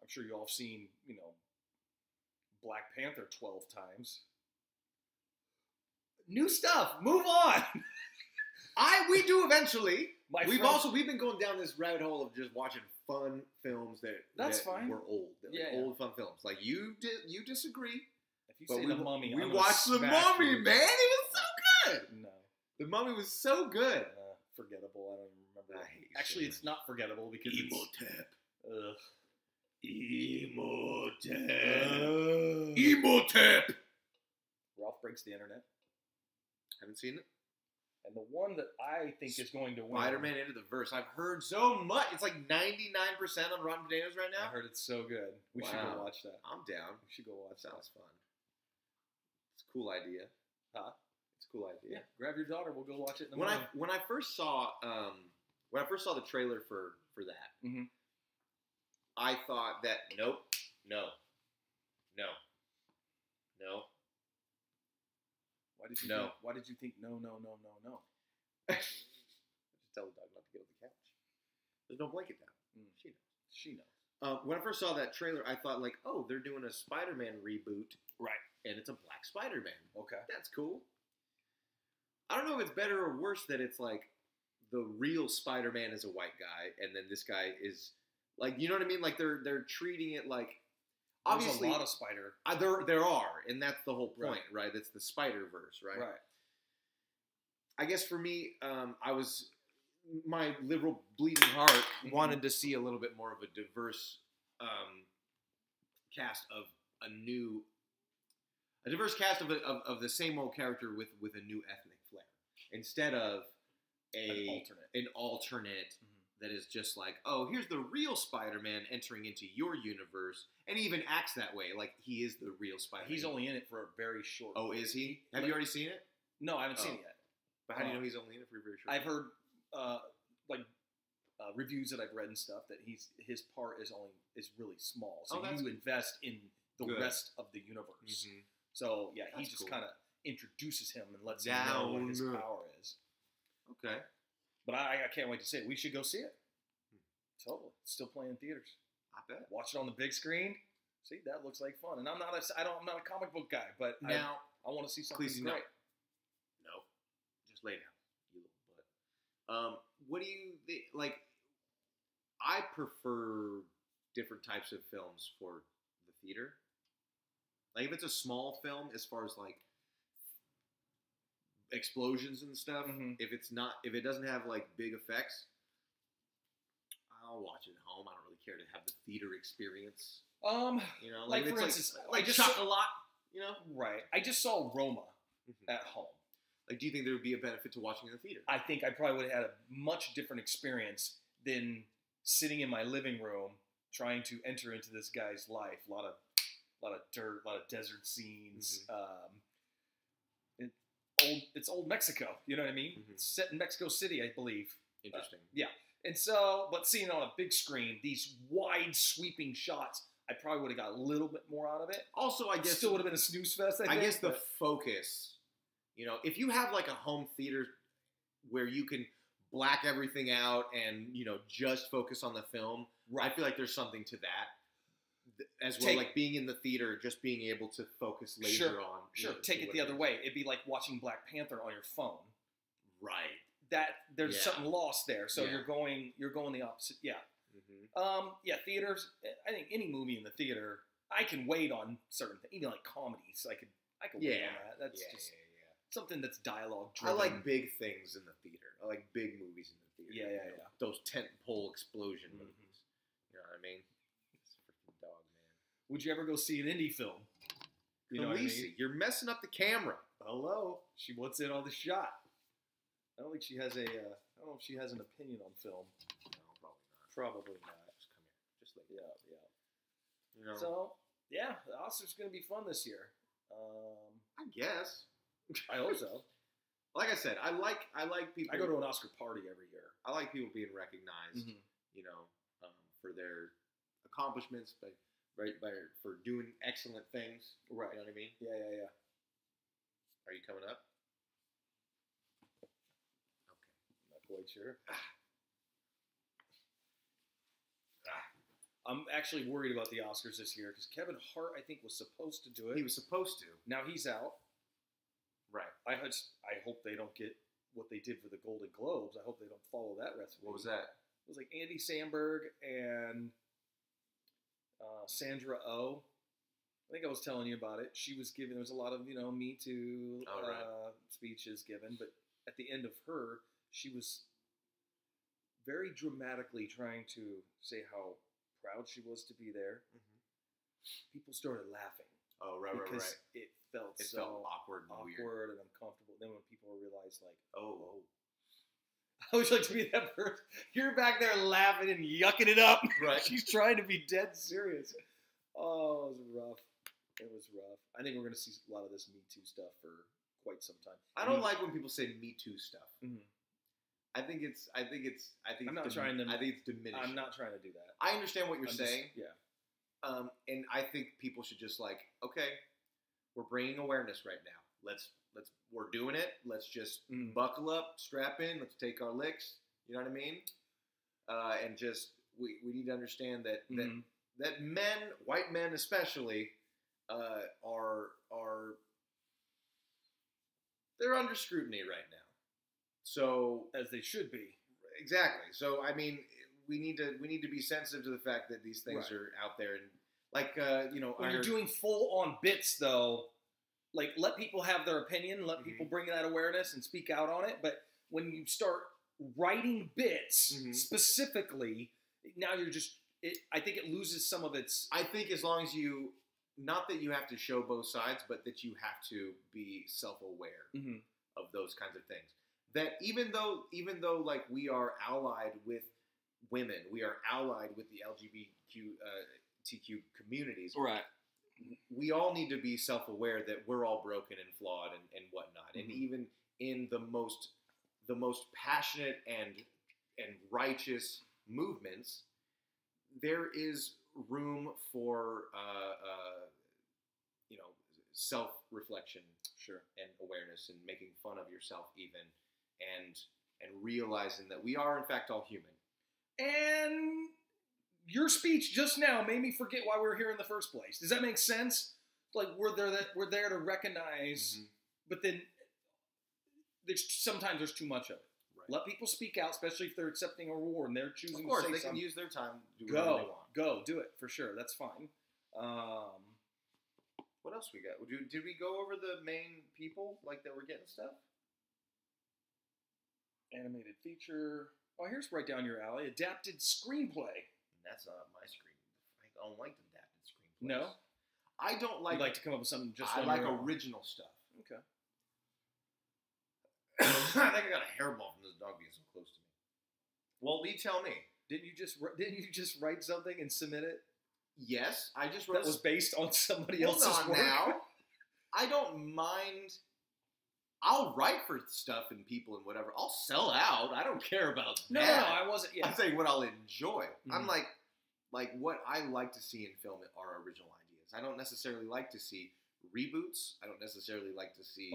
sure you all have seen, Black Panther 12 times. New stuff. Move on. We do eventually. We've friend- been going down this rabbit hole of just watching fun films That's fine. were old. Old fun films. Like you disagree. If you say The Mummy, we I'm gonna watched The smash Mummy, you. man. It was so good. No. The Mummy was so good. Forgettable. I don't even remember. I hate you Actually, so it's not forgettable because Emotep. Ugh. Emotep. Emotep. Ralph Breaks the Internet. Haven't seen it. And the one that I think is going to win. Spider-Man Into the Verse. I've heard so much. It's like 99% on Rotten Tomatoes right now. I heard it's so good. We should go watch that. I'm down. We should go watch that. Sounds fun. It's a cool idea. Huh? It's a cool idea. Yeah. Grab your daughter. We'll go watch it in the when morning. I first saw the trailer for that, Mhm. I thought that no. Why did you think no? Just tell the dog not to get on the couch. There's no blanket down. She knows. When I first saw that trailer, I thought like, oh, they're doing a Spider-Man reboot, Right. and it's a black Spider-Man. Okay. That's cool. I don't know if it's better or worse that it's like the real Spider-Man is a white guy, and then this guy is like, you know what I mean? Like they're treating it like. Obviously, there's a lot of spider. There are, and that's the whole point, right? That's the Spider-Verse, right? Right. I guess for me, my liberal bleeding heart wanted to see a little bit more of a diverse cast of a diverse cast of the same old character with a new ethnic flair, instead of an alternate. That is just like, oh, here's the real Spider-Man entering into your universe, and he even acts that way, like he is the real Spider-Man. He's only in it for a very short. Oh, is he? Have you already seen it? No, I haven't seen it yet. But how do you know he's only in it for a very short? I've heard reviews that I've read and stuff that his part is really small, so you invest in the rest of the universe. Mm-hmm. So yeah, he just kind of introduces him and lets him know what his power is. Okay. But I can't wait to see it. We should go see it. Totally. It's still playing in theaters. I bet. Watch it on the big screen. See, that looks like fun. And I'm not a comic book guy, but now I want to see something great. No. Just lay down, you little butt. What do you like? I prefer different types of films for the theater. Like if it's a small film, as far as like explosions and stuff. Mm-hmm. If it doesn't have like big effects, I'll watch it at home. I don't really care to have the theater experience. Like for instance, like Chocolat, right? I just saw Roma at home. Like, do you think there would be a benefit to watching in the theater? I think I probably would have had a much different experience than sitting in my living room trying to enter into this guy's life. A lot of dirt, a lot of desert scenes. Mm-hmm. It's old Mexico, you know what I mean? Mm-hmm. It's set in Mexico City, I believe. Interesting. Yeah. And so, but seeing it on a big screen, these wide sweeping shots, I probably would have got a little bit more out of it. Also, I guess still would have been a snooze fest. I guess the focus, if you have like a home theater where you can black everything out and just focus on the film, right. I feel like there's something to that. As well, like being in the theater, just being able to focus laser on. Sure, take it the other way. It'd be like watching Black Panther on your phone. Right. There's something lost there. So you're going the opposite. Yeah. Mm-hmm. Theaters. I think any movie in the theater, I can wait on certain things. Even like comedies, I could wait on that. That's just something that's dialogue driven. I like big things in the theater. I like big movies in the theater. Yeah. Those tentpole explosion movies. You know what I mean? Would you ever go see an indie film? You know what I mean? You're messing up the camera. Hello. She wants in on the shot. I don't think she has I don't know if she has an opinion on film. No, probably not. Probably not. Just come You know? So yeah, the Oscars are going to be fun this year. I guess. I hope so. Like I said, I like people. I go to an Oscar party every year. I like people being recognized, for their accomplishments, for doing excellent things. Right. You know what I mean? Yeah. Are you coming up? Okay. Not quite sure. I'm actually worried about the Oscars this year because Kevin Hart, I think, was supposed to do it. He was supposed to. Now he's out. Right. I hope they don't get what they did for the Golden Globes. I hope they don't follow that recipe. What was that? It was like Andy Samberg and Sandra Oh. I think I was telling you about it. She was giving, there was a lot of, Me Too speeches given, but at the end of her, she was very dramatically trying to say how proud she was to be there. Mm-hmm. People started laughing. Oh, right. It felt awkward and weird and uncomfortable. Then when people realized, like, oh. I would like to be that person. You're back there laughing and yucking it up. Right. She's trying to be dead serious. Oh, it was rough. It was rough. I think we're going to see a lot of this Me Too stuff for quite some time. I don't like when people say Me Too stuff. Mm-hmm. I think it's diminishing. I'm not trying to do that. I understand what you're saying. Yeah. And I think people should just okay, we're bringing awareness right now. We're doing it. Let's just buckle up, strap in. Let's take our licks. You know what I mean? And just we need to understand that that men, white men especially, are they're under scrutiny right now. So as they should be. Exactly. So I mean, we need to be sensitive to the fact that these things are out there, and when you're doing full on bits though, let people have their opinion, let people bring that awareness and speak out on it. But when you start writing bits specifically, now you're just. I think it loses some of its. I think as long as you, not that you have to show both sides, but that you have to be self-aware of those kinds of things. That even though we are allied with women, we are allied with the LGBTQ communities. Right. We all need to be self-aware that we're all broken and flawed and whatnot. And even in the most passionate and righteous movements, there is room for self-reflection, and awareness, and making fun of yourself even, and realizing that we are in fact all human. And your speech just now made me forget why we were here in the first place. Does that make sense? Like we're there to recognize, but then sometimes there's too much of it. Right. Let people speak out, especially if they're accepting a reward and they're choosing. Of course, to say they something. Can use their time. To do whatever they want. Do it for sure. That's fine. What else we got? Did we go over the main people that were getting stuff? Animated feature. Oh, here's right down your alley. Adapted screenplay. That's not my screen. I don't like adapted screenplays. No? I don't like... You'd like to come up with something just I like original stuff. Okay. I think I got a hairball from this dog being so close to me. Well, Lee, tell me. Didn't you just write something and submit it? Yes, I just wrote... That was based on somebody else's work? Now. I don't mind... I'll write for stuff and people and whatever. I'll sell out. I don't care about that. No, I wasn't. Yeah. I'm saying what I'll enjoy. I'm like what I like to see in film are original ideas. I don't necessarily like to see reboots. I don't necessarily like to see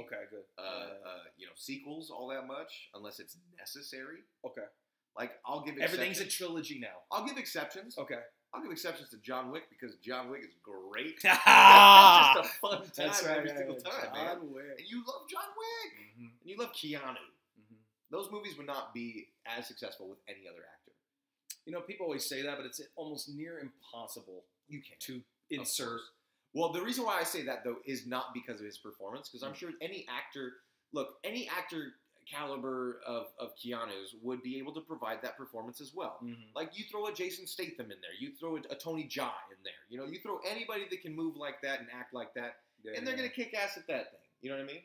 sequels all that much unless it's necessary. Okay. I'll give exceptions. Everything's a trilogy now. I'll give exceptions. Okay. I'll give exceptions to John Wick because John Wick is great. It's just a fun time every single time, man. Wick. And you love John Wick. And you love Keanu. Those movies would not be as successful with any other actor. People always say that, but it's almost near impossible to insert. Well, the reason why I say that, though, is not because of his performance, because I'm sure any actor caliber of Keanu's would be able to provide that performance as well. You throw a Jason Statham in there, you throw a Tony Jaa in there, you throw anybody that can move like that and act like that, and they're going to kick ass at that thing. You know what I mean?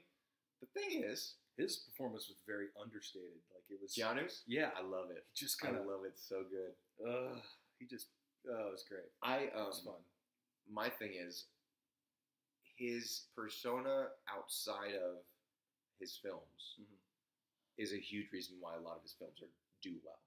The thing is, his performance was very understated. It was Keanu's? Yeah. I love it. He just kind of... I love it so good. It was great. It was fun. my thing is his persona outside of his films is a huge reason why a lot of his films do well.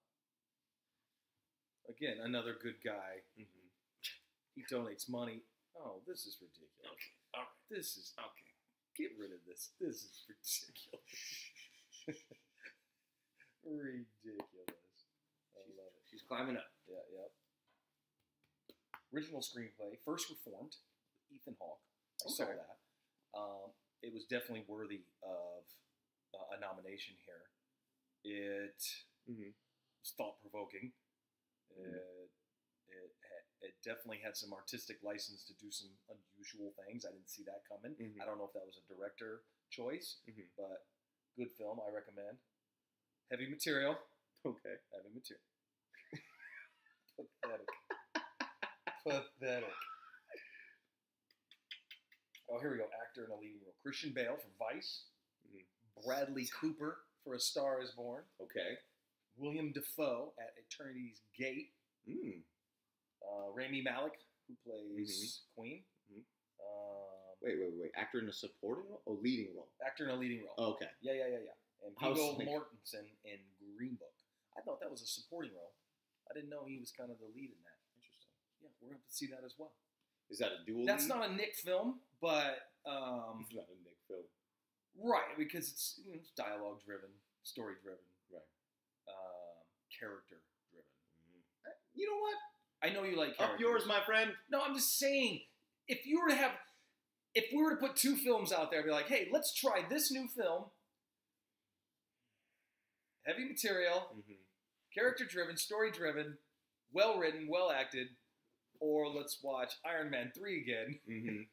Again, another good guy. He donates money. Oh, this is ridiculous. Okay. All right. This is okay. Get rid of this. This is ridiculous. Ridiculous. I love it. She's climbing up. Yeah, yeah. Original screenplay, first reformed, Ethan Hawke. I saw that. It was definitely worthy of a nomination here. It was thought-provoking. It definitely had some artistic license to do some unusual things. I didn't see that coming. I don't know if that was a director choice, but good film. I recommend. Heavy material. Okay. Heavy material. Pathetic. Pathetic. Oh, here we go. Actor in a leading role. Christian Bale for Vice. Bradley Cooper for A Star Is Born. Okay. William Dafoe at Eternity's Gate. Rami Malek, who plays Queen. Wait. Actor in a supporting role or leading role? Actor in a leading role. Oh, okay. Yeah. And Viggo Mortensen in Green Book. I thought that was a supporting role. I didn't know he was kind of the lead in that. Interesting. Yeah, we're going to see that as well. Is that a dual That's lead? not a Nick film, but... it's not a Nick film. Right, because it's dialogue-driven, story-driven. Right. Character-driven. You know what? I know you like characters. Up yours, my friend. No, I'm just saying, if we were to put two films out there, be like, hey, let's try this new film, heavy material, character-driven, story-driven, well-written, well-acted, or let's watch Iron Man 3 again.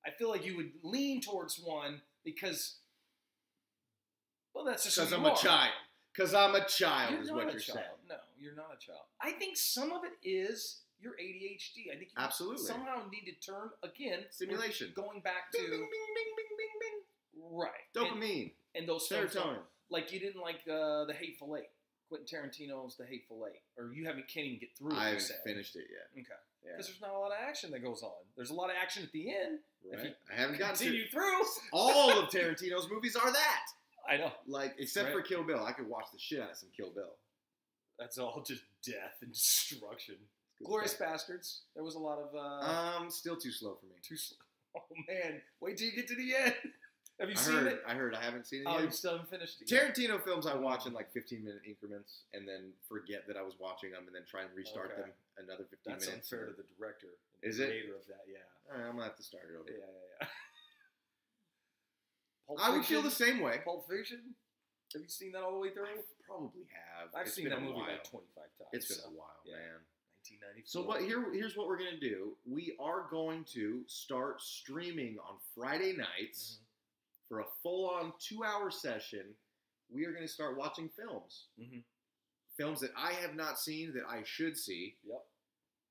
I feel like you would lean towards one because, well, that's just because I'm a child. Because I'm a child is what you're saying. No, you're not a child. I think some of it is your ADHD. I think you somehow need to turn, again, stimulation. Going back to... Bing, bing, bing, bing, bing, bing. Right. Dopamine. And those serotonin. Like you didn't like The Hateful Eight. Quentin Tarantino's The Hateful Eight. Or you can't even get through it. I haven't finished it yet. Okay. Because there's not a lot of action that goes on. There's a lot of action at the end. Right. I haven't gotten to continue through. All of Tarantino's movies are that. I know. Like, except for Kill Bill. I could watch the shit out of some Kill Bill. That's all just death and destruction. Glorious Bastards. There was a lot of... still too slow for me. Too slow. Oh, man. Wait till you get to the end. Have you seen it? I heard. I haven't seen it yet. Oh, you still haven't finished it yet. Tarantino films I watch in like 15-minute increments and then forget that I was watching them and then try and restart them another 15 minutes. That's unfair to the director. Is the it? creator of that, yeah. All right, I'm going to have to start it over. Yeah. I would feel the same way. Pulp Fiction? Have you seen that all the way through? I probably have. I've seen that movie like 25 times. It's been a while, man. 1994. So here's what we're going to do. We are going to start streaming on Friday nights for a full-on 2-hour session. We are going to start watching films. Films that I have not seen that I should see. Yep.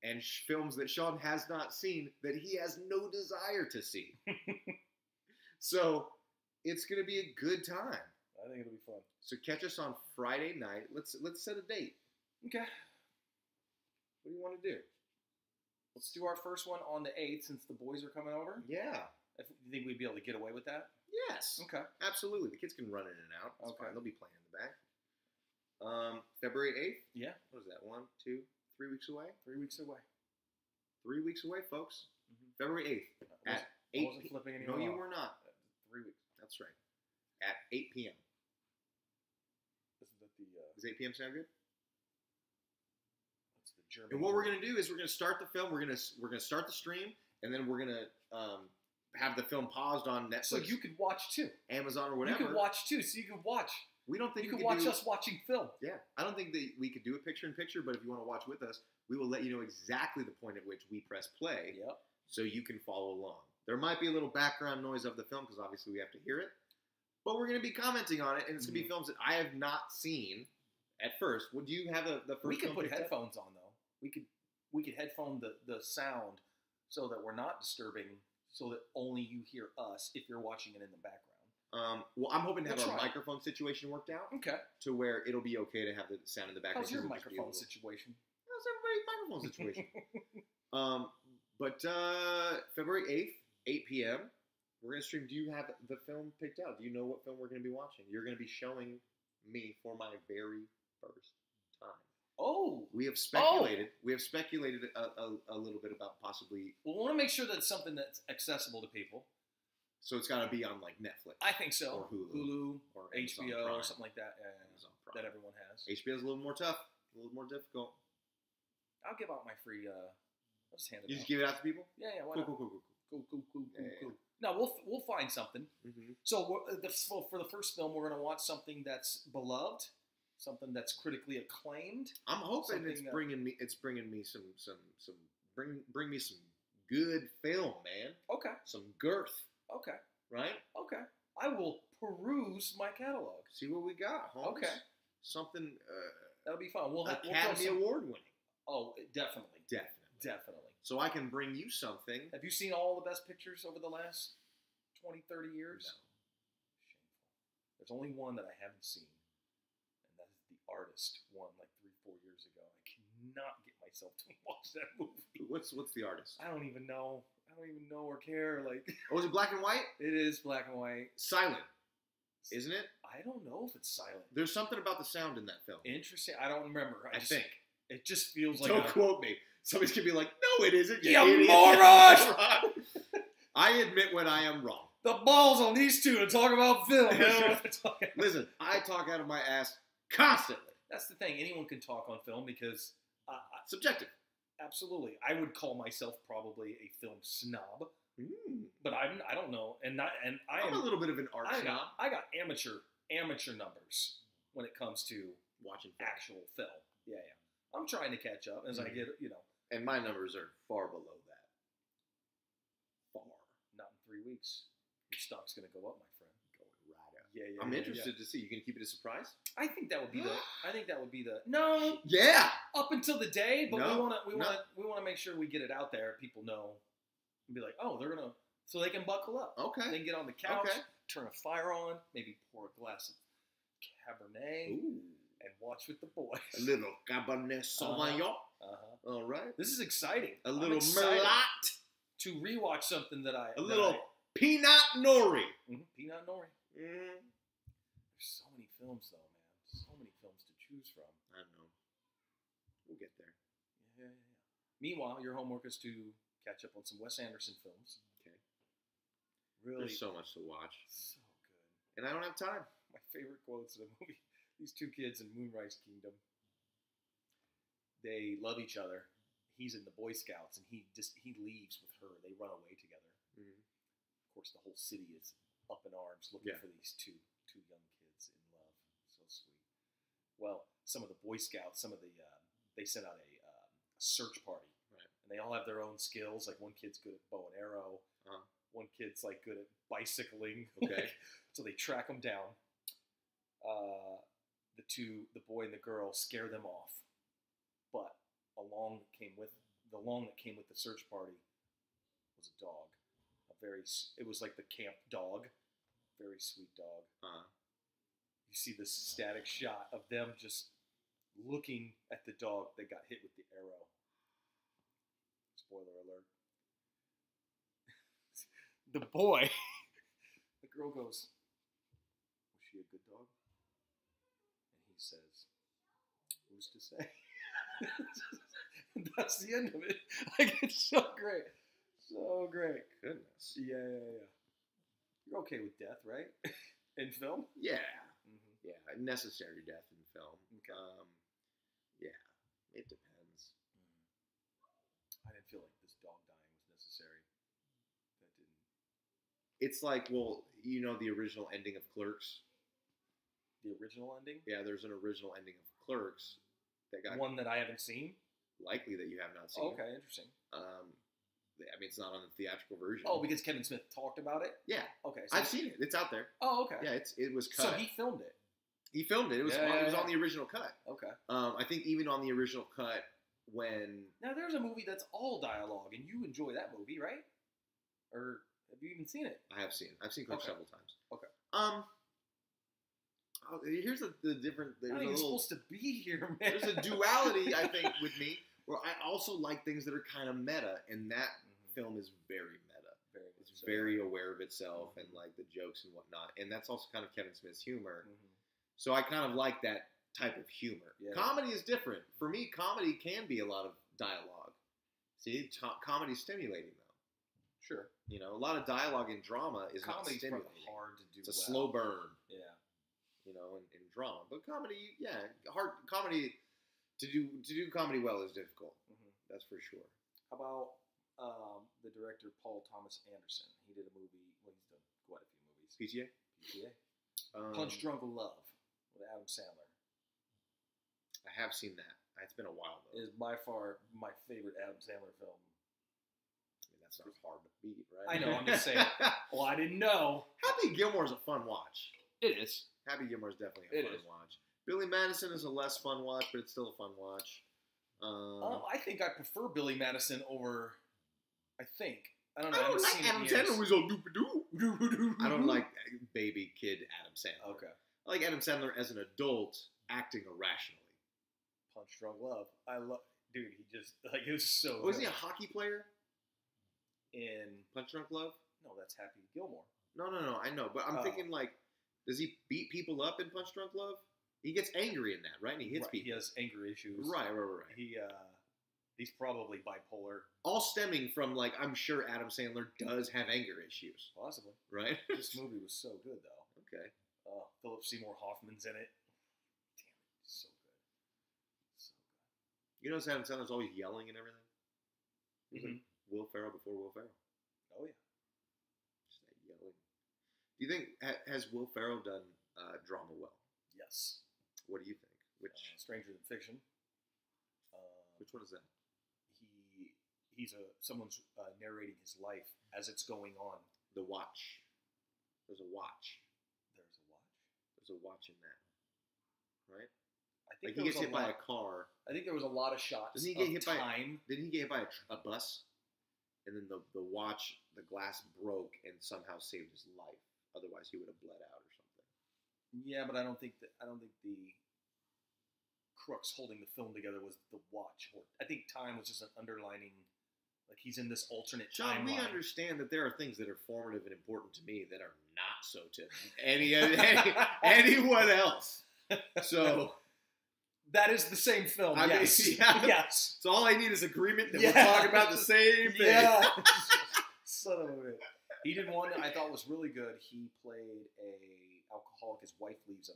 And films that Shawn has not seen that he has no desire to see. So it's going to be a good time. I think it'll be fun. So catch us on Friday night. Let's set a date. Okay. What do you want to do? Let's do our first one on the 8th since the boys are coming over. Yeah. You think we'd be able to get away with that? Yes. Okay. Absolutely. The kids can run in and out. It's fine. They'll be playing in the back. February 8th? Yeah. What is that? 1, 2, 3 weeks away? 3 weeks away. 3 weeks away, folks. February 8th. At 8 I wasn't flipping anyone No, you off. were not. 3 weeks. That's right. At 8 p.m. Does 8 p.m. sound good? That's the German. And what we're going to do is we're going to start the film. We're going to start the stream, and then we're going to have the film paused on Netflix. So you could watch too. Amazon or whatever. You could watch too. So you could watch. We don't think you could watch us watching film. Yeah, I don't think that we could do a picture-in-picture, but if you want to watch with us, we will let you know exactly the point at which we press play. Yep. So you can follow along. There might be a little background noise of the film because obviously we have to hear it, but we're going to be commenting on it, and it's going to be films that I have not seen at first. Would you have the first? We could film put headphones on though. We could headphone the sound so that we're not disturbing, so that only you hear us if you're watching it in the background. Well, I'm hoping to have our microphone situation worked out. Okay. To where it'll be okay to have the sound in the background. How's your microphone situation? How's everybody's microphone situation? But February 8th, 8 p.m., we're going to stream. Do you have the film picked out? Do you know what film we're going to be watching? You're going to be showing me for my very first time. Oh. We have speculated. We have speculated a little bit about possibly. Well, we want to make sure that it's something that's accessible to people. So it's got to be on like Netflix. I think so. Or Hulu. Or Amazon HBO Prime. or something like that. Yeah, that everyone has. HBO's a little more tough. A little more difficult. I'll give out my free. I'll just hand it out. You just give it out to people? Yeah, why cool, not? Cool. Cool. No, we'll find something. Mm-hmm. So for the first film, we're going to watch something that's beloved, something that's critically acclaimed. I'm hoping it's bringing me some bring me some good film, man. Okay. Some girth. Okay. Right? Okay. I will peruse my catalog. See what we got, Holmes. Okay. Something that'll be fun. We'll Academy Award winning. Oh, definitely. Definitely. So I can bring you something. Have you seen all the best pictures over the last 20, 30 years? No. Shameful. There's only one that I haven't seen, and that is The Artist, one like 3-4 years ago. I cannot get myself to watch that movie. What's The Artist? I don't even know or care. Like, oh, is it black and white? It is black and white. Silent, isn't it? I don't know if it's silent. There's something about the sound in that film. Interesting. I don't remember. I think. It just feels like. Don't quote me. Somebody's gonna be like, "No, it isn't." You moron! I admit when I am wrong. The balls on these two to talk about film. Listen, I talk out of my ass constantly. That's the thing. Anyone can talk on film because subjective. Absolutely, I would call myself probably a film snob, but I don't know, I'm a little bit of an art snob. I got amateur numbers when it comes to watching actual film. Yeah. I'm trying to catch up as I get, And my numbers are far below that. Far. Not in 3 weeks. Your stock's going to go up, my friend. Going right up. Yeah. I'm interested to see. You can keep it a surprise? I think that would be the. No. Yeah. Up until the day, but no, we want to make sure we get it out there. People know, and be like, oh, they're gonna, so they can buckle up. Okay. They can get on the couch, turn a fire on, maybe pour a glass of Cabernet. Ooh. And watch with the boys. A little Cabernet Sauvignon. All right. This is exciting. A little Merlot. To rewatch something that I... A little Pinot Nori. Pinot Nori. Mm. There's so many films, though, man. So many films to choose from. I know. We'll get there. Yeah. Meanwhile, your homework is to catch up on some Wes Anderson films. Okay. Really? There's so much to watch. So good. And I don't have time. My favorite quotes in the movie. These two kids in Moonrise Kingdom, they love each other. He's in the Boy Scouts, and he leaves with her. They run away together. Mm-hmm. Of course, the whole city is up in arms looking for these two young kids in love. So sweet. Well, some of the Boy Scouts, they sent out a search party, right? And they all have their own skills. Like one kid's good at bow and arrow. One kid's like good at bicycling. Okay. So they track them down. The boy and the girl, scare them off, but along that came with the search party was a dog. It was like the camp dog, very sweet dog. You see this static shot of them just looking at the dog that got hit with the arrow. Spoiler alert. The boy, the girl goes, "Was she a good dog?" And he says, "Who's to say?" That's the end of it. Like, it's so great. So great. Goodness. Yeah. You're okay with death, right? In film? Yeah. Mm-hmm. Yeah. Necessary death in film. Okay. Yeah. It depends. I didn't feel like this dog dying was necessary. That didn't. It's like, well, you know the original ending of Clerks? The original ending? Yeah, there's an original ending of Clerks. One that I haven't seen? Likely that you have not seen. Okay, interesting. I mean, it's not on the theatrical version. Oh, because Kevin Smith talked about it? Yeah. Okay. So I've seen it. It's out there. Oh, okay. Yeah, it was cut. So he filmed it? He filmed it. It was on the original cut. Okay. I think even on the original cut when... Now, there's a movie that's all dialogue, and you enjoy that movie, right? Or have you even seen it? I have seen it. I've seen Clerks several times. Okay. Here's the different... You're not even supposed to be here, man. There's a duality, I think, with me, where I also like things that are kind of meta, and that film is very meta. It's So, very aware of itself Mhm. and like the jokes and whatnot, and that's also kind of Kevin Smith's humor. mhm. So I kind of like that type of humor. Yeah. Comedy is different. For me, comedy can be a lot of dialogue. See, comedy's stimulating though. Sure. You know, a lot of dialogue in drama is not Comedy's probably stimulating. hard to do. It's a well. slow burn. Yeah. You know, in drama. But comedy, yeah, hard comedy to do comedy well is difficult. Mhm. That's for sure. How about the director Paul Thomas Anderson? He did a movie. Well, he's done quite a few movies. PTA? PTA. Punch Drunk Love with Adam Sandler. I have seen that. It's been a while though. Is by far my favorite Adam Sandler film. I mean, that's not hard to beat, right? I know. I'm just saying. Well, I didn't know. Happy Gilmore's a fun watch. It is. Happy Gilmore's definitely a fun watch. Billy Madison is a less fun watch, but it's still a fun watch. I think I prefer Billy Madison over. I don't know. I don't like Adam Sandler was all doop-a-doo. I don't like baby kid Adam Sandler. Okay. I like Adam Sandler as an adult acting irrationally. Punch Drunk Love. I love. Dude, he just like it was so. Wasn't he good. a hockey player In Punch Drunk Love? no, that's Happy Gilmore. No, I know, but I'm Oh. thinking like, does he beat people up in Punch Drunk Love? He gets angry in that, right? And he hits Right, people. He has anger issues. Right. He's probably bipolar, All stemming from like, I'm sure Adam Sandler does have anger issues, possibly. right? This movie was so good though. Okay. Philip Seymour Hoffman's in it. Damn it, so good. So You notice Adam Sandler's always yelling and everything? He's good. like Will Ferrell before Will Ferrell. Oh yeah. Just that yelling. Do you think, has Will Ferrell done drama well? Yes. What do you think? Stranger Than Fiction. Which one is that? Someone's narrating his life as it's going on. The Watch. There's a watch. There's a watch. There's a watch in that. Right? I think Like he gets hit by a car. I think there was a lot of shots. Doesn't he get hit time. Didn't he get hit by a bus? And then the watch, the glass broke and somehow saved his life. Otherwise, he would have bled out or something. Yeah, but I don't think the crux holding the film together was the watch. I think time was just an underlining, like he's in this alternate Sean, we timeline. understand that there are things that are formative and important to me that are not so to anyone else. So that is the same film. I mean, yes. yeah. Yes. So all I need is agreement that Yeah. we're talking about the same thing. Yeah. Son of a bitch. He did one that I thought was really good. He played a alcoholic. His wife leaves him.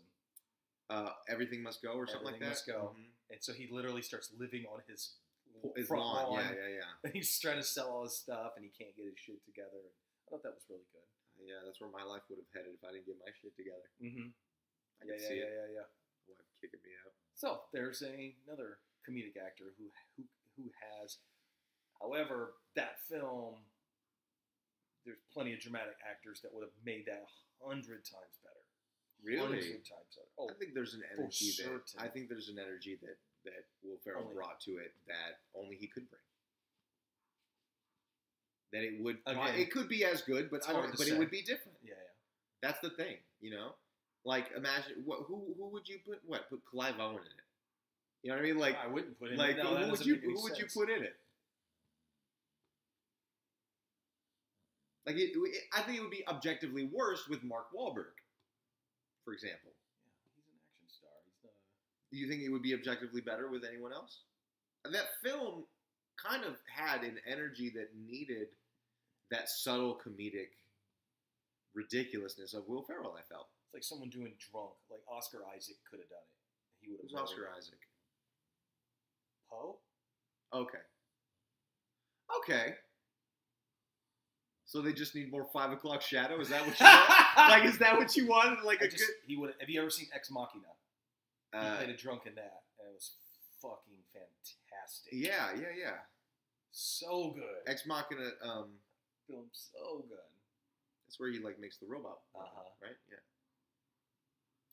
Everything Must Go or something like that. Everything Must Go. Mhm. And so he literally starts living on his His front lawn. lawn. Yeah. And he's trying to sell all his stuff, and he can't get his shit together. I thought that was really good. Yeah, that's where my life would have headed if I didn't get my shit together. Mm-hmm. I can see it. Yeah. Wife kicking me out. So there's another comedic actor who has, however, that film. There's plenty of dramatic actors that would have made that 100 times better. Really? 100 times better. Oh, I think there's an energy that certain. I think there's an energy that Will Ferrell Only- brought to it that only he could bring. That it would Again, it could be as good, but it's I hard don't. to But say. it would be different. yeah. That's the thing, you know. Like imagine who would you put? What put Clive Owen in it? You know what I mean? Like I wouldn't put him. like no, that who would doesn't you make any sense. put in it? Like I think it would be objectively worse with Mark Wahlberg, for example. Yeah, he's an action star. He's not. Do you think it would be objectively better with anyone else? And that film kind of had an energy that needed that subtle comedic ridiculousness of Will Ferrell, I felt. It's like someone doing drunk. Like Oscar Isaac could have done it. He would Who's have. Oscar Isaac? Poe. Okay. Okay. So they just need more 5 o'clock shadow? Is that what you want? Like, is that what you wanted? Like good... He would. Have you ever seen Ex Machina? He played a drunk in that, and it was fucking fantastic. Yeah. So good. Ex Machina, Film so good. that's where he, like, makes the robot. Uh-huh. Right? Yeah.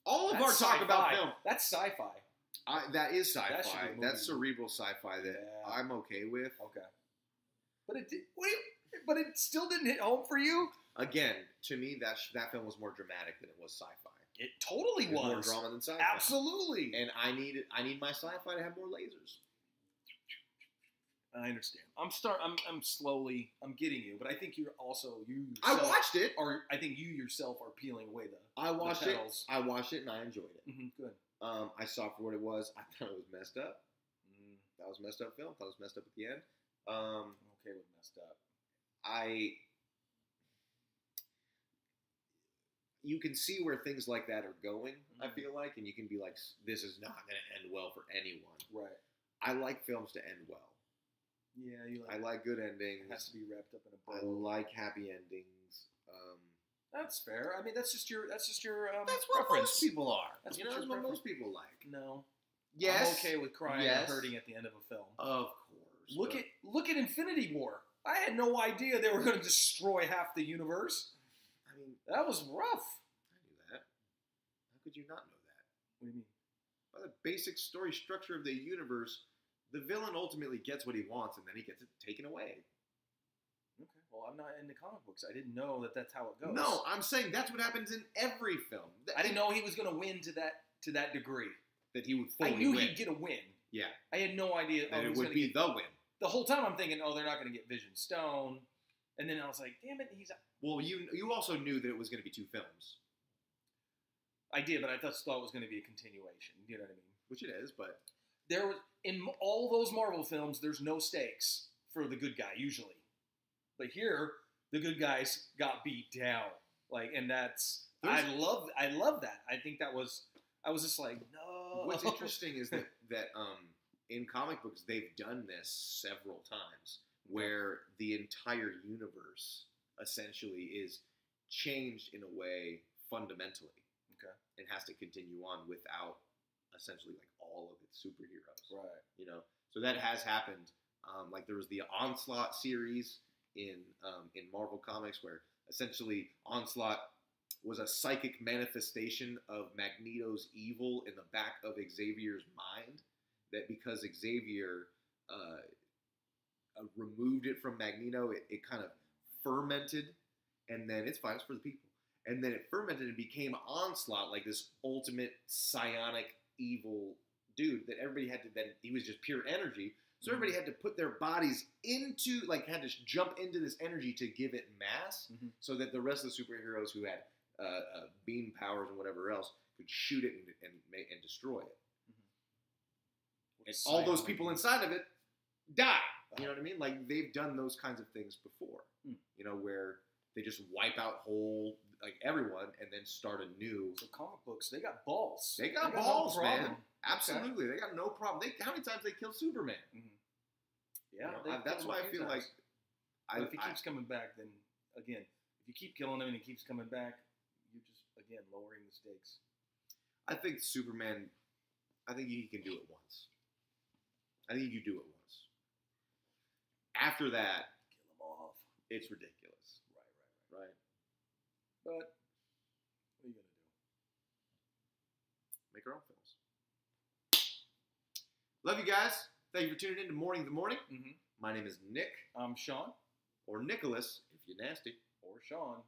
All of That's our talk about sci-fi. film. That's sci-fi. That is That should be sci-fi. a movie. That's cerebral sci-fi that Yeah. I'm okay with. Okay. But it did. But it still didn't hit home for you. Again, to me, that film was more dramatic than it was sci-fi. It totally It was more was. drama than sci-fi. Absolutely. And I need my sci-fi to have more lasers. I understand. I'm slowly. I'm getting you, but I think you're also you. I Yourself watched it. I think you yourself are peeling away the. I watched the it. petals. I watched it and I enjoyed it. Good. I saw it for what it was. I thought it was messed up. Mm. That was messed up film. Thought it was messed up at the end. I'm okay with messed up. You can see where things like that are going. I feel like, and you can be like, this is not going to end well for anyone. Right. I like films to end well. Yeah, you like. I like good endings. It has to be wrapped up in a I bow. like happy endings. That's fair. I mean, that's just your. That's what preference. most people are. That's you what know, your that's what preference. most people like. No. Yes. I'm okay with crying and hurting at the end of a film. Of course. Look at Infinity War. I had no idea they were going to destroy half the universe. I mean, that was rough. I knew that. How could you not know that? What do you mean? By the basic story structure of the universe, the villain ultimately gets what he wants, and then he gets it taken away. Okay. Well, I'm not into comic books. I didn't know that that's how it goes. No, I'm saying that's what happens in every film. I didn't know he was going to win to that degree. That he would fully I knew win. he'd get a win. Yeah. I had no idea. That it would be the win. The whole time I'm thinking, oh, they're not going to get Vision Stone. And then I was like, damn it, he's... Well, you also knew that it was going to be 2 films. I did, but I thought it was going to be a continuation. You know what I mean? Which it is, but... There was, in all those Marvel films, there's no stakes for the good guy, usually. But here, the good guys got beat down. Like, and that's... I love that. I think that was... I was just like, no. What's interesting is that in comic books, they've done this several times, where the entire universe essentially is changed in a way fundamentally. Okay. And has to continue on without essentially like all of its superheroes. Right. You know, so that has happened. Like there was the Onslaught series in Marvel Comics, where essentially Onslaught was a psychic manifestation of Magneto's evil in the back of Xavier's mind. That because Xavier removed it from Magneto, it kind of fermented, and then it's fine, it's for the people. And then it fermented and became Onslaught, like this ultimate psionic evil dude that everybody had to then, he was just pure energy. So everybody had to put their bodies into, like had to jump into this energy to give it mass, so that the rest of the superheroes who had beam powers and whatever else could shoot it and destroy it. And all those people inside of it die. You know what I mean? Like, they've done those kinds of things before. You know, where they just wipe out like, everyone and then start anew. So comic books, they got balls. They got balls, no man. Absolutely. Okay. They got no problem. How many times they killed Superman? Yeah. You know, that's why I feel like... if he keeps coming back, then, again, if you keep killing him and he keeps coming back, you're just, again, lowering the stakes. I think Superman... I think he can do it once. I think you do it once. After that, kill him off. It's ridiculous. Right. But what are you gonna do? Make our own films. Love you guys. Thank you for tuning in to Mourning the Morning. My name is Nick. I'm Shawn. Or Nicholas, if you're nasty. Or Shawn.